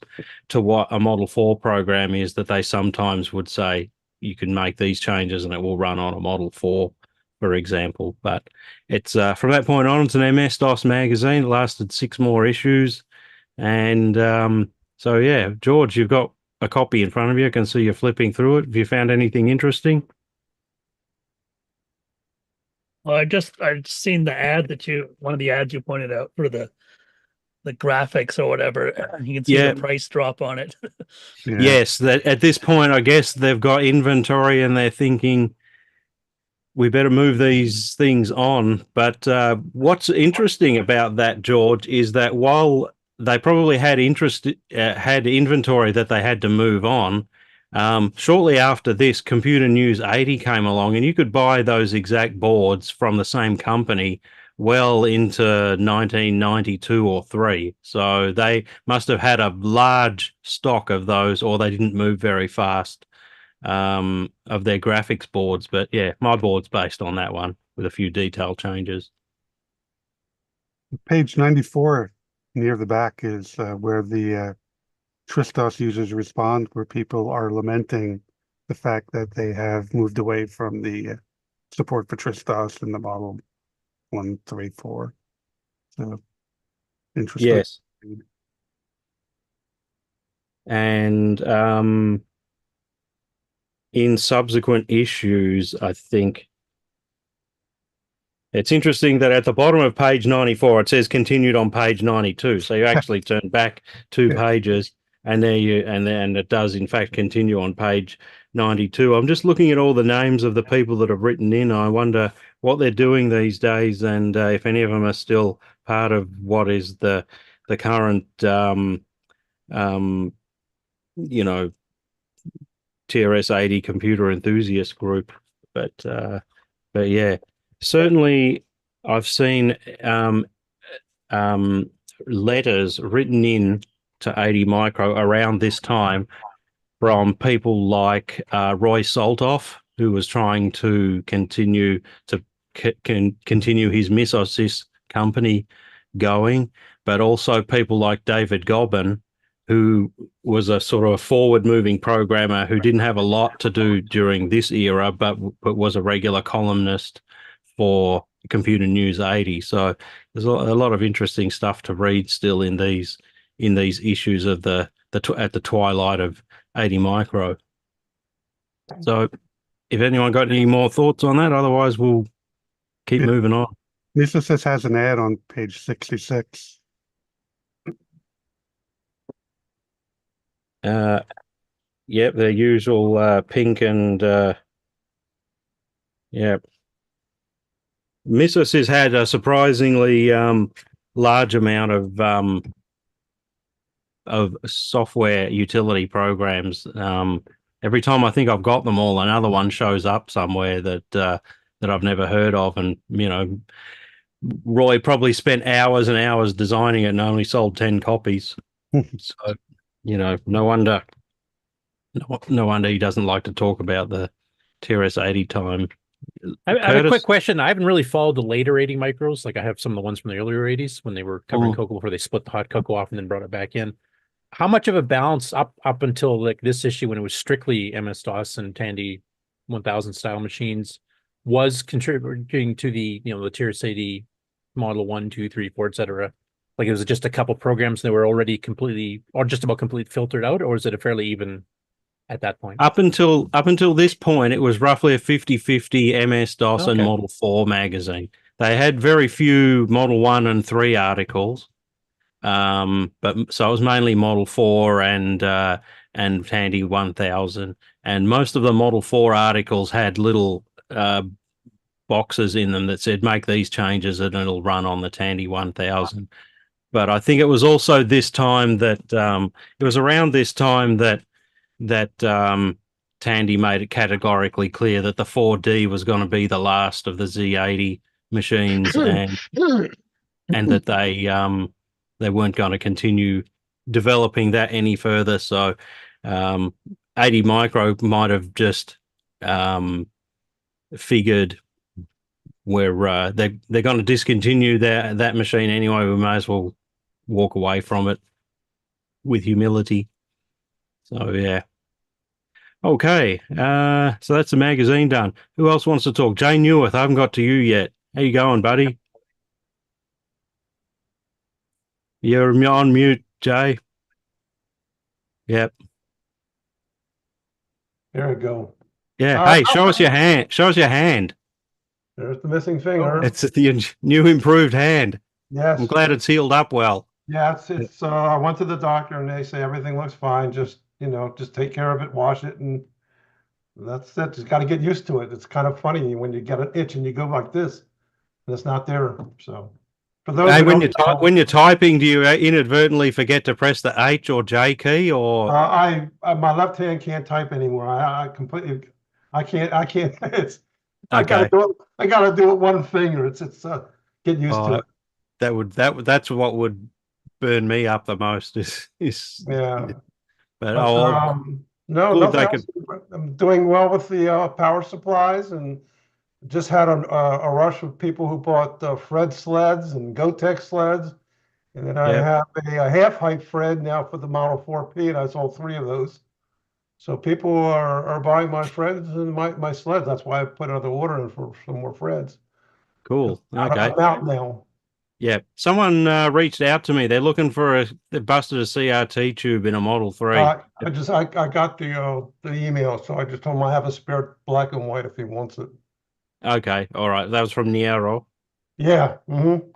to what a Model 4 program is that they sometimes would say, you can make these changes and it will run on a Model 4 for example. But it's from that point on, it's an MS-DOS magazine. It lasted 6 more issues. And so, yeah, George, you've got a copy in front of you. I can see you flipping through it. Have you found anything interesting? Well, I've seen the ad one of the ads you pointed out for the graphics or whatever. You can see Yeah. the price drop on it. Yeah. Yes, that at this point, I guess they've got inventory and they're thinking we better move these things on. But what's interesting about that, George, is that while they probably had had inventory that they had to move on, shortly after this, Computer News 80 came along, and you could buy those exact boards from the same company well into 1992 or 3. So they must have had a large stock of those, or they didn't move very fast of their graphics boards. But yeah, my board's based on that one with a few detail changes. Page 94 near the back is where the Tristos users respond, where people are lamenting the fact that they have moved away from the support for Tristos in the model 134. So interesting. Yes. And in subsequent issues, I think it's interesting that at the bottom of page 94, it says continued on page 92. So you actually turn back 2 pages, and and it does in fact continue on page 92. I'm just looking at all the names of the people that have written in. I wonder what they're doing these days, and if any of them are still part of what is the current TRS-80 computer enthusiast group. But yeah, certainly I've seen letters written in to 80 Micro around this time from people like Roy Saltoff, who was trying to continue his Misosys company going, but also people like David Gobbin, who was a sort of a forward-moving programmer who didn't have a lot to do during this era, but was a regular columnist for Computer News 80. So there's a lot of interesting stuff to read still in these issues of at the twilight of 80 Micro. So if anyone got any more thoughts on that, otherwise we'll keep moving on. Misosys has an ad on page 66. Yep, their usual pink and yeah. Misosys had a surprisingly large amount of software utility programs. Every time I think I've got them all, another one shows up somewhere that I've never heard of, and Roy probably spent hours and hours designing it and only sold 10 copies. So no wonder he doesn't like to talk about the TRS-80 time. I have a quick question. I haven't really followed the later 80 micros. Like I have some of the ones from the earlier 80s when they were covering cocoa before they split the hot cocoa off and then brought it back in. How much of a balance up until like this issue when it was strictly MS-DOS and Tandy 1000 style machines was contributing to the the TRS-80 model 1, 2, 3, 4, etc.? Like it was just a couple programs that were already completely or just about completely filtered out, or is it a fairly even at that point? Up until this point, it was roughly a 50-50 MS-DOS and Model 4 magazine. They had very few Model 1 and 3 articles, but so it was mainly Model 4 and Tandy 1000, and most of the Model 4 articles had little boxes in them that said make these changes and it'll run on the Tandy 1000. But I think it was also this time that it was around this time that Tandy made it categorically clear that the 4D was going to be the last of the Z80 machines, and that they weren't going to continue developing that any further. So 80 Micro might have just figured they're going to discontinue that machine anyway. We may as well walk away from it with humility. So yeah. Okay, so that's the magazine done. Who else wants to talk? Jay Newith, I haven't got to you yet. How you going, buddy? You're on mute, Jay. Yep. There we go. Yeah. Hey, show us your hand. Show us your hand. There's the missing finger. It's the new improved hand. Yes. I'm glad it's healed up well. Yeah, it's I went to the doctor and they say everything looks fine. Just, just take care of it, wash it, and that's it. Just got to get used to it. It's kind of funny when you get an itch and you go like this, and it's not there. So for those Hey, when you're typing, do you inadvertently forget to press the H or J key, or my left hand can't type anymore. I completely I can't it's I gotta do it one finger. It's get used to it. That's what would burn me up the most is yeah. But no, nothing else. I'm doing well with the power supplies, and just had a rush of people who bought Fred sleds and Gotex sleds, and then I have a half height Fred now for the Model 4P, and I sold 3 of those. So people are buying my Freds and my sleds. That's why I put another order in for some more Freds. Cool. Okay. I'm out now. Yeah. Someone reached out to me. They're looking for they busted a CRT tube in a Model 3. I got the email, so I just told him I have a spare black and white if he wants it. Okay. All right. That was from Niero. Yeah.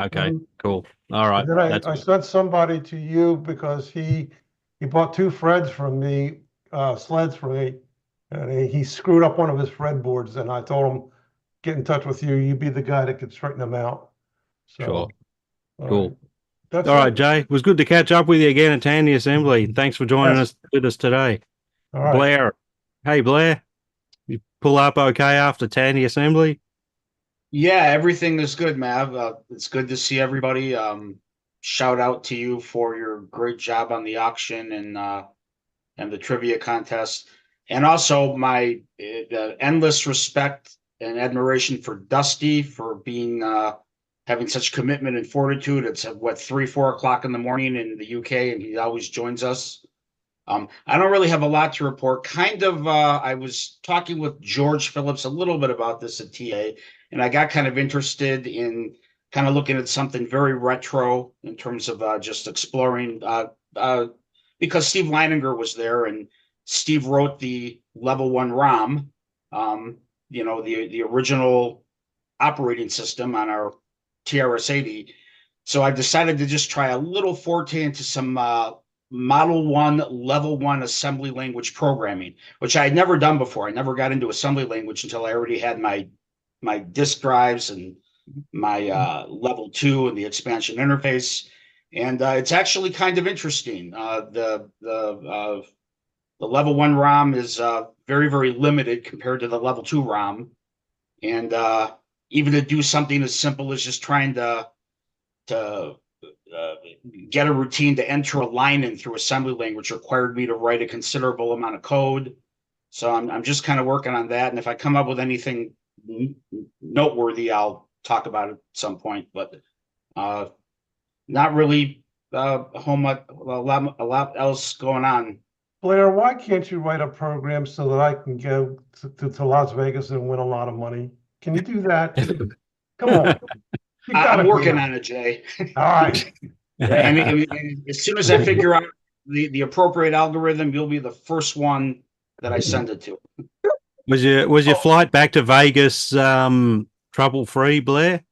Okay. Cool. All right. And then I sent somebody to you because he bought 2 Freds from me, sleds from me, and he screwed up one of his Fred boards, and I told him, get in touch with you. You be the guy that could straighten them out. So, sure. Cool. That's all right, Jay. It was good to catch up with you again at Tandy Assembly. Thanks for joining us today. All right. Blair. Hey, Blair. You pull up okay after Tandy Assembly? Yeah, everything is good, Mav. It's good to see everybody. Shout out to you for your great job on the auction and the trivia contest, and also my endless respect and admiration for Dusty for being having such commitment and fortitude. It's at 3-4 o'clock in the morning in the UK, and he always joins us. I don't really have a lot to report. I was talking with George Phillips a little bit about this at TA, and I got kind of interested in kind of looking at something very retro in terms of just exploring, because Steve Leininger was there, and Steve wrote the Level 1 ROM, the original operating system on our TRS-80. So I decided to just try a little forte into some Model 1 Level 1 assembly language programming, which I had never done before. I never got into assembly language until I already had my disk drives and my Level 2 and the expansion interface. And it's actually kind of interesting. The Level 1 ROM is very, very limited compared to the Level 2 ROM. And even to do something as simple as just trying to get a routine to enter a line in through assembly language required me to write a considerable amount of code. So I'm just kind of working on that. And if I come up with anything noteworthy, I'll talk about it at some point. But not really a lot else going on. Blair, why can't you write a program so that I can go to Las Vegas and win a lot of money? Can you do that? Come on. I'm working on it, Jay. All right. And as soon as I figure out the appropriate algorithm, you'll be the first one that I send it to. Was your flight back to Vegas trouble-free, Blair?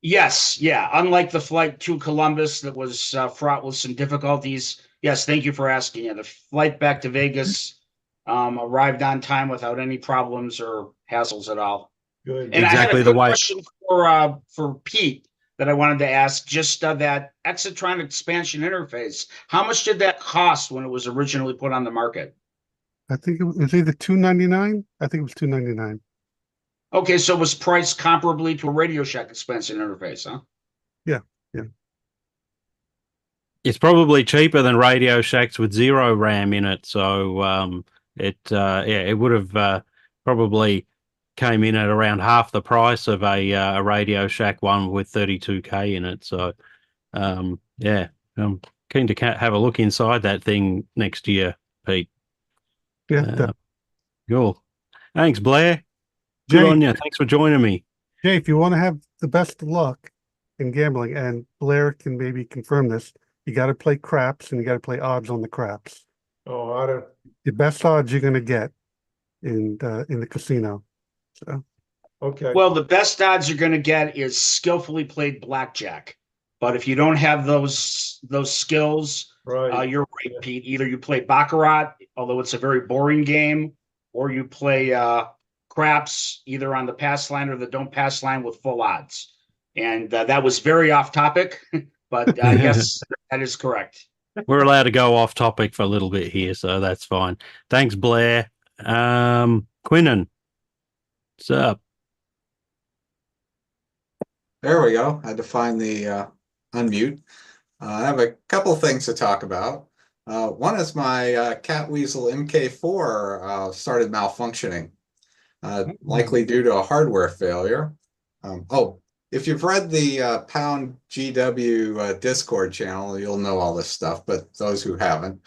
Yes, yeah. Unlike the flight to Columbus that was fraught with some difficulties. Yes, thank you for asking. Yeah, the flight back to Vegas arrived on time without any problems or hassles at all. Good. And exactly I had a question for Pete that I wanted to ask. Just that Exitron expansion interface. How much did that cost when it was originally put on the market? I think it was either $299. I think it was $299. Okay, so it was priced comparably to a Radio Shack expansion interface, huh? Yeah. It's probably cheaper than Radio Shacks with 0 RAM in it. So it would have probably came in at around half the price of a Radio Shack one with 32K in it. So I'm keen to have a look inside that thing next year, Pete. Yeah. Cool. Thanks, Blair. Good Jay, on you. Thanks for joining me. Jay, if you want to have the best of luck in gambling, and Blair can maybe confirm this, you got to play craps and you got to play odds on the craps. Oh, I don't. The best odds you're going to get in the casino. So Okay. Well, the best odds you're going to get is skillfully played blackjack. But if you don't have those skills, Right. you're right, Pete. Either you play baccarat, although it's a very boring game, or you play craps, either on the pass line or the don't pass line with full odds. And that was very off topic, but yes, that is correct. We're allowed to go off topic for a little bit here, so that's fine. Thanks, Blair. Quinnen, what's up? There we go. I had to find the unmute. I have a couple things to talk about. One is my Cat Weasel MK4 started malfunctioning, likely due to a hardware failure. If you've read the Pound GW Discord channel, you'll know all this stuff, but those who haven't,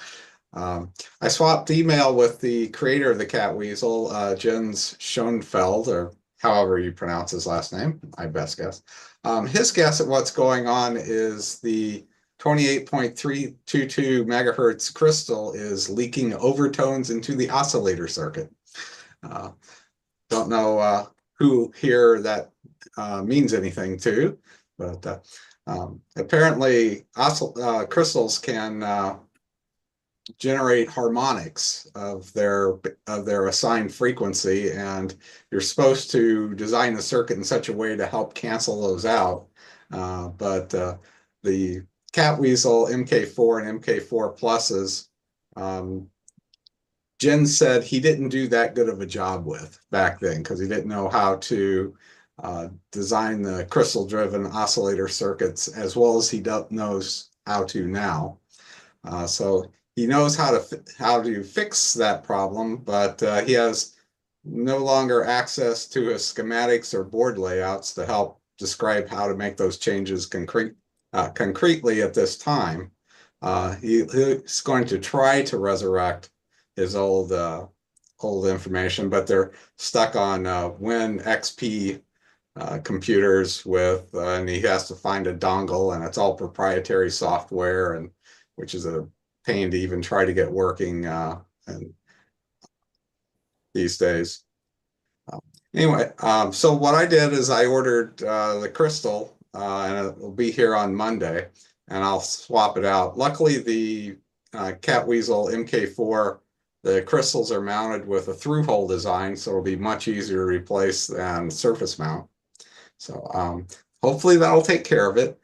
I swapped email with the creator of the Cat Weasel, Jens Schoenfeld, or however you pronounce his last name, I best guess. His guess at what's going on is the 28.322 megahertz crystal is leaking overtones into the oscillator circuit. Don't know who here that means anything to, but apparently crystals can generate harmonics of their assigned frequency, and you're supposed to design the circuit in such a way to help cancel those out. But the Cat Weasel MK4 and MK4 pluses, Jen said he didn't do that good of a job with back then because he didn't know how to design the crystal-driven oscillator circuits as well as he knows how to now. So he knows how to fix that problem, but he has no longer access to his schematics or board layouts to help describe how to make those changes concretely at this time. He's going to try to resurrect his old information, but they're stuck on Win XP computers with, and he has to find a dongle, and it's all proprietary software, and which is a pain to even try to get working and these days. Anyway, so what I did is I ordered the crystal, and it will be here on Monday, and I'll swap it out. Luckily, the Cat Weasel MK4, the crystals are mounted with a through-hole design, so it'll be much easier to replace than surface mount. So hopefully that'll take care of it.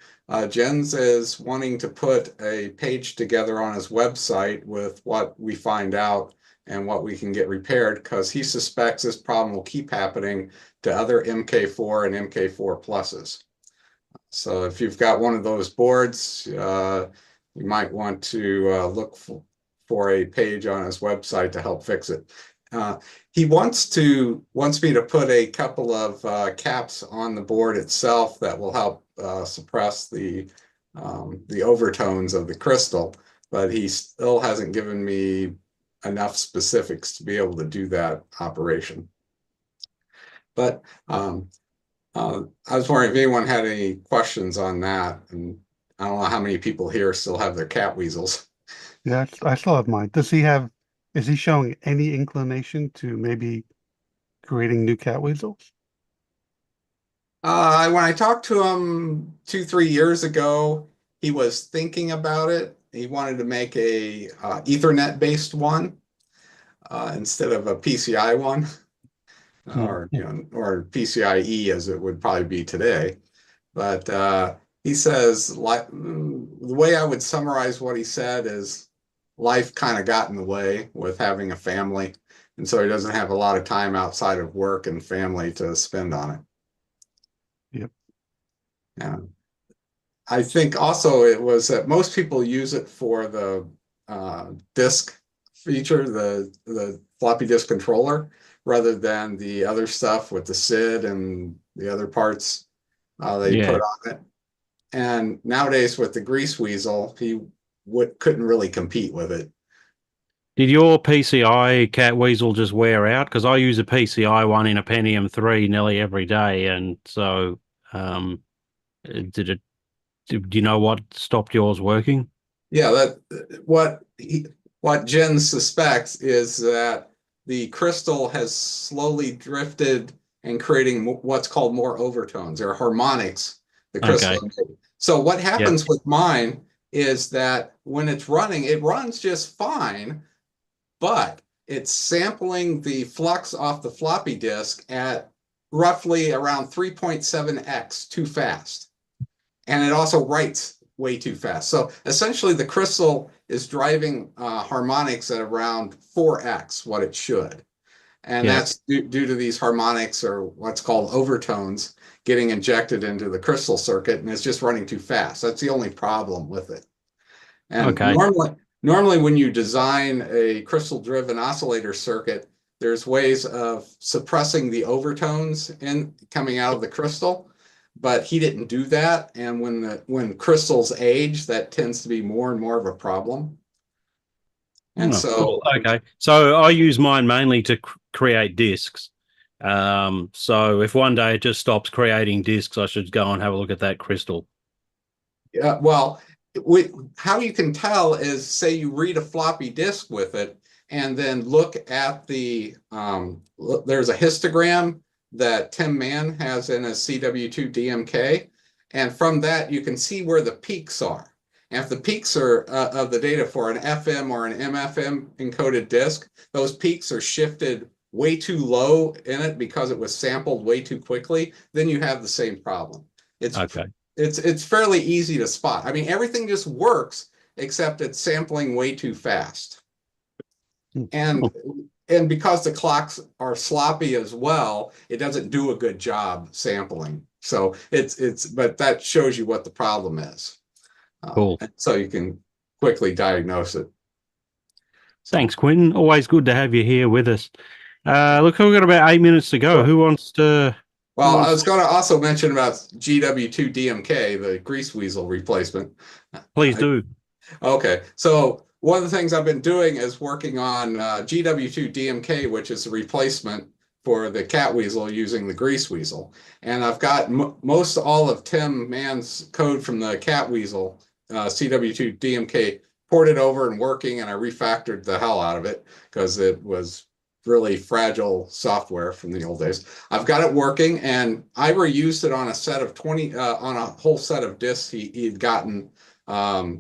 Jens is wanting to put a page together on his website with what we find out and what we can get repaired, because he suspects this problem will keep happening to other MK4 and MK4 pluses. So if you've got one of those boards, you might want to look for a page on his website to help fix it. He wants me to put a couple of caps on the board itself that will help suppress the overtones of the crystal, but he still hasn't given me enough specifics to be able to do that operation. But I was wondering if anyone had any questions on that, and I don't know how many people here still have their Cat Weasels. yeah, I still have mine. Is he showing any inclination to maybe creating new Cat Weasels? When I talked to him 2-3 years ago, he was thinking about it. He wanted to make a Ethernet based one instead of a PCI one, or or PCIe as it would probably be today. But he says, the way I would summarize what he said is life kind of got in the way with having a family, and so he doesn't have a lot of time outside of work and family to spend on it. Yep. Yeah. I think also it was that most people use it for the disk feature, the floppy disk controller, rather than the other stuff with the SID and the other parts they put on it. And nowadays with the Grease Weasel, he couldn't really compete with it. Did your PCI Cat Weasel just wear out? Because I use a PCI one in a Pentium 3 nearly every day, and so did it? Do you know what stopped yours working? Yeah, what Jen suspects is that the crystal has slowly drifted and creating what's called more overtones or harmonics. The crystal. Okay. So what happens with mine is that when it's running, it runs just fine, but it's sampling the flux off the floppy disk at roughly around 3.7x too fast. And it also writes way too fast. So essentially the crystal is driving harmonics at around 4x what it should. And that's due to these harmonics or what's called overtones getting injected into the crystal circuit, and it's just running too fast. That's the only problem with it. And normally when you design a crystal-driven oscillator circuit, there's ways of suppressing the overtones coming out of the crystal, but he didn't do that. And when crystals age, that tends to be more and more of a problem. And so I use mine mainly to create discs. So if one day it just stops creating discs, I should go and have a look at that crystal. Yeah, well, how you can tell is, say you read a floppy disk with it and then look at the there's a histogram that Tim Mann has in a CW2 DMK, and from that you can see where the peaks are. And if the peaks are of the data for an FM or an MFM encoded disk, those peaks are shifted way too low in it because it was sampled way too quickly, then you have the same problem. It's fairly easy to spot. I mean, everything just works except it's sampling way too fast. And because the clocks are sloppy as well, it doesn't do a good job sampling. So but that shows you what the problem is. So you can quickly diagnose it. Thanks, Quentin. Always good to have you here with us. Look, we've got about 8 minutes to go. Who wants to? Well, I was going to also mention about GW2 DMK, the grease weasel replacement. Please do. Okay, so one of the things I've been doing is working on GW2 DMK, which is a replacement for the cat weasel using the grease weasel. And I've got most all of Tim Mann's code from the cat weasel CW2 DMK ported over and working, and I refactored the hell out of it because it was really fragile software from the old days. I've got it working, and Ira used it on a set of 20 on a whole set of discs he'd gotten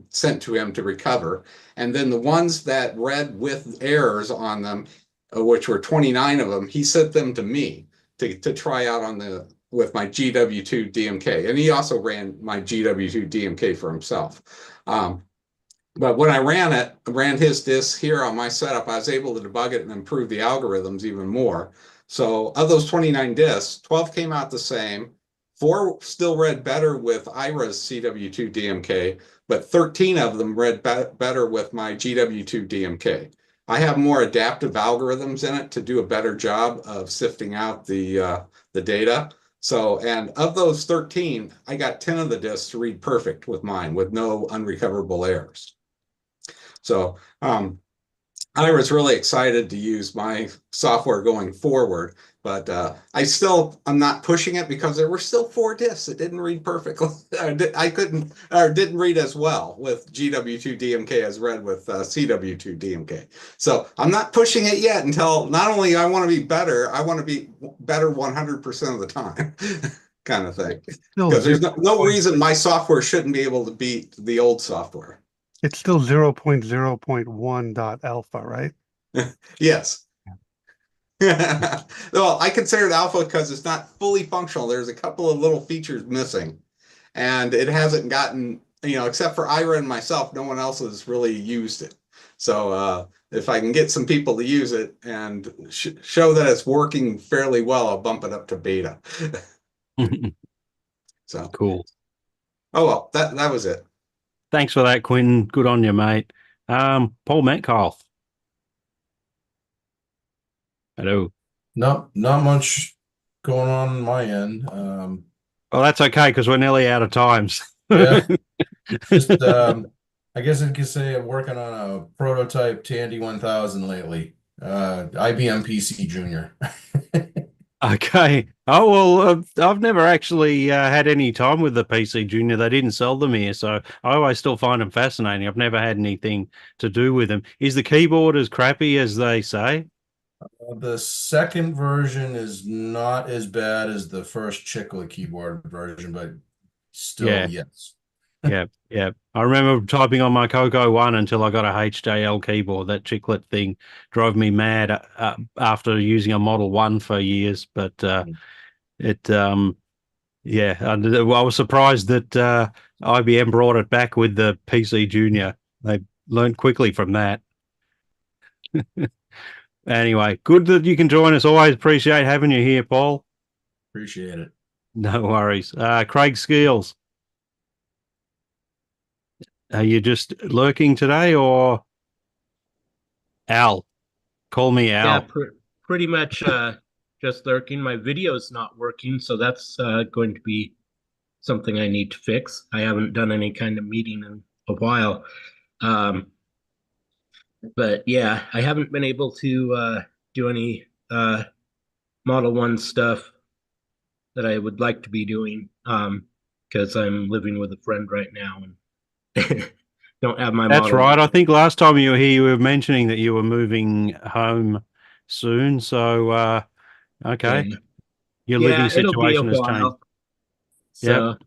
sent to him to recover. And then the ones that read with errors on them, which were 29 of them, he sent them to me to try out on with my GW2 DMK. And he also ran my GW2 DMK for himself. But when I ran his discs here on my setup, I was able to debug it and improve the algorithms even more. So of those 29 discs, 12 came out the same. 4 still read better with Ira's CW2 DMK, but 13 of them read better with my GW2 DMK. I have more adaptive algorithms in it to do a better job of sifting out the data. So, and of those 13, I got 10 of the discs to read perfect with mine with no unrecoverable errors. So I was really excited to use my software going forward, but I'm not pushing it because there were still 4 discs that didn't read perfectly. I couldn't, or didn't read as well with GW2 DMK as read with CW2 DMK. So I'm not pushing it yet until not only I want to be better, I want to be better 100% of the time. Kind of thing. Because there's no reason my software shouldn't be able to beat the old software. It's still 0.0.1.alpha, right? Yes. Well, I consider it alpha because it's not fully functional. There's a couple of little features missing, and it hasn't gotten, except for Ira and myself, no one else has really used it. So if I can get some people to use it and show that it's working fairly well, I'll bump it up to beta. So cool. Oh, well, that was it. Thanks for that, Quentin. Good on you, mate. Paul Metcalf. Hello. Not much going on my end. Well, that's okay because we're nearly out of time. Yeah. Just I guess I could say I'm working on a prototype Tandy 1000 lately. IBM PC Junior. Okay. Oh well, I've never actually had any time with the PC Junior. They didn't sell them here, so I always still find them fascinating. I've never had anything to do with them. Is the keyboard as crappy as they say? The second version is not as bad as the first Chiclet keyboard version, but still, Yeah. yes. Yeah, yeah. I remember typing on my Coco 1 until I got a HJL keyboard. That chiclet thing drove me mad after using a Model 1 for years. But yeah, I was surprised that IBM brought it back with the PC Junior. They learned quickly from that. Anyway, good that you can join us. Always appreciate having you here, Paul. Appreciate it. No worries. Craig Skeels. Are you just lurking today, or Al? Call me Al. Yeah, pretty much just lurking. My video's not working, so that's going to be something I need to fix. I haven't done any kind of meeting in a while. But yeah, I haven't been able to do any Model 1 stuff that I would like to be doing because I'm living with a friend right now and don't have my That's Model right. 1. I think last time you were here, you were mentioning that you were moving home soon. So, okay. Yeah. Your Yeah, living it'll be a situation has changed. while. Yep. So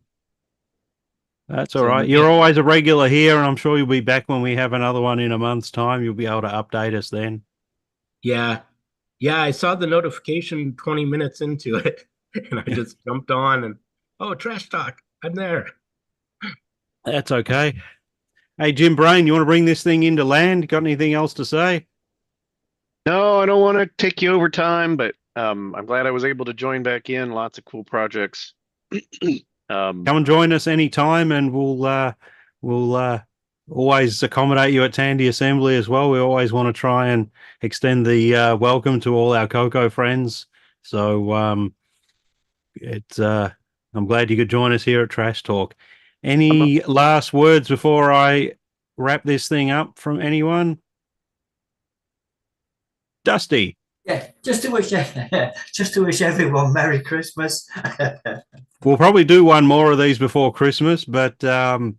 That's all So, right. You're yeah. always a regular here, and I'm sure you'll be back when we have another one in a month's time. You'll be able to update us then. Yeah. Yeah, I saw the notification 20 minutes into it and I just jumped on and Trash Talk. I'm there. That's okay. Hey, Jim Brain, you want to bring this thing into land? Got anything else to say? No, I don't want to take you over time, but I'm glad I was able to join back in. Lots of cool projects. Come and join us anytime, and we'll always accommodate you at Tandy Assembly as well. We always want to try and extend the welcome to all our Coco friends. So I'm glad you could join us here at Trash Talk. Any last words before I wrap this thing up from anyone? Dusty. Yeah, just to wish everyone Merry Christmas. We'll probably do one more of these before Christmas, but everyone,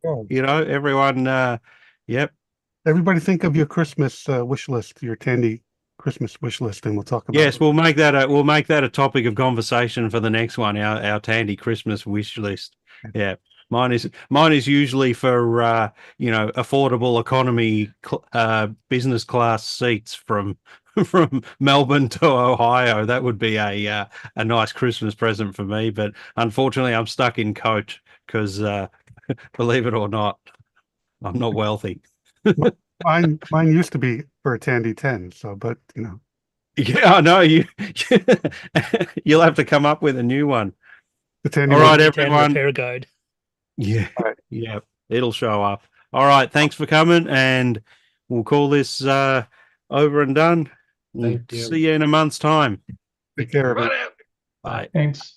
yep. Everybody think of your Christmas wish list, your Tandy Christmas wish list, and we'll talk about Yes, it. we'll make that a topic of conversation for the next one. Our Tandy Christmas wish list. Yeah, mine is usually for affordable economy business class seats from Melbourne to Ohio. That would be a nice Christmas present for me. But unfortunately, I'm stuck in coach because believe it or not, I'm not wealthy. Mine used to be for a Tandy 10. So, but Yeah, I know you'll have to come up with a new one. The Tandy All right, 10 everyone. repair guide. Yeah, yeah, it'll show up. All right, thanks for coming, and we'll call this over and done. We'll Thank you. see you in a month's time. Take care of it. Bye. Thanks.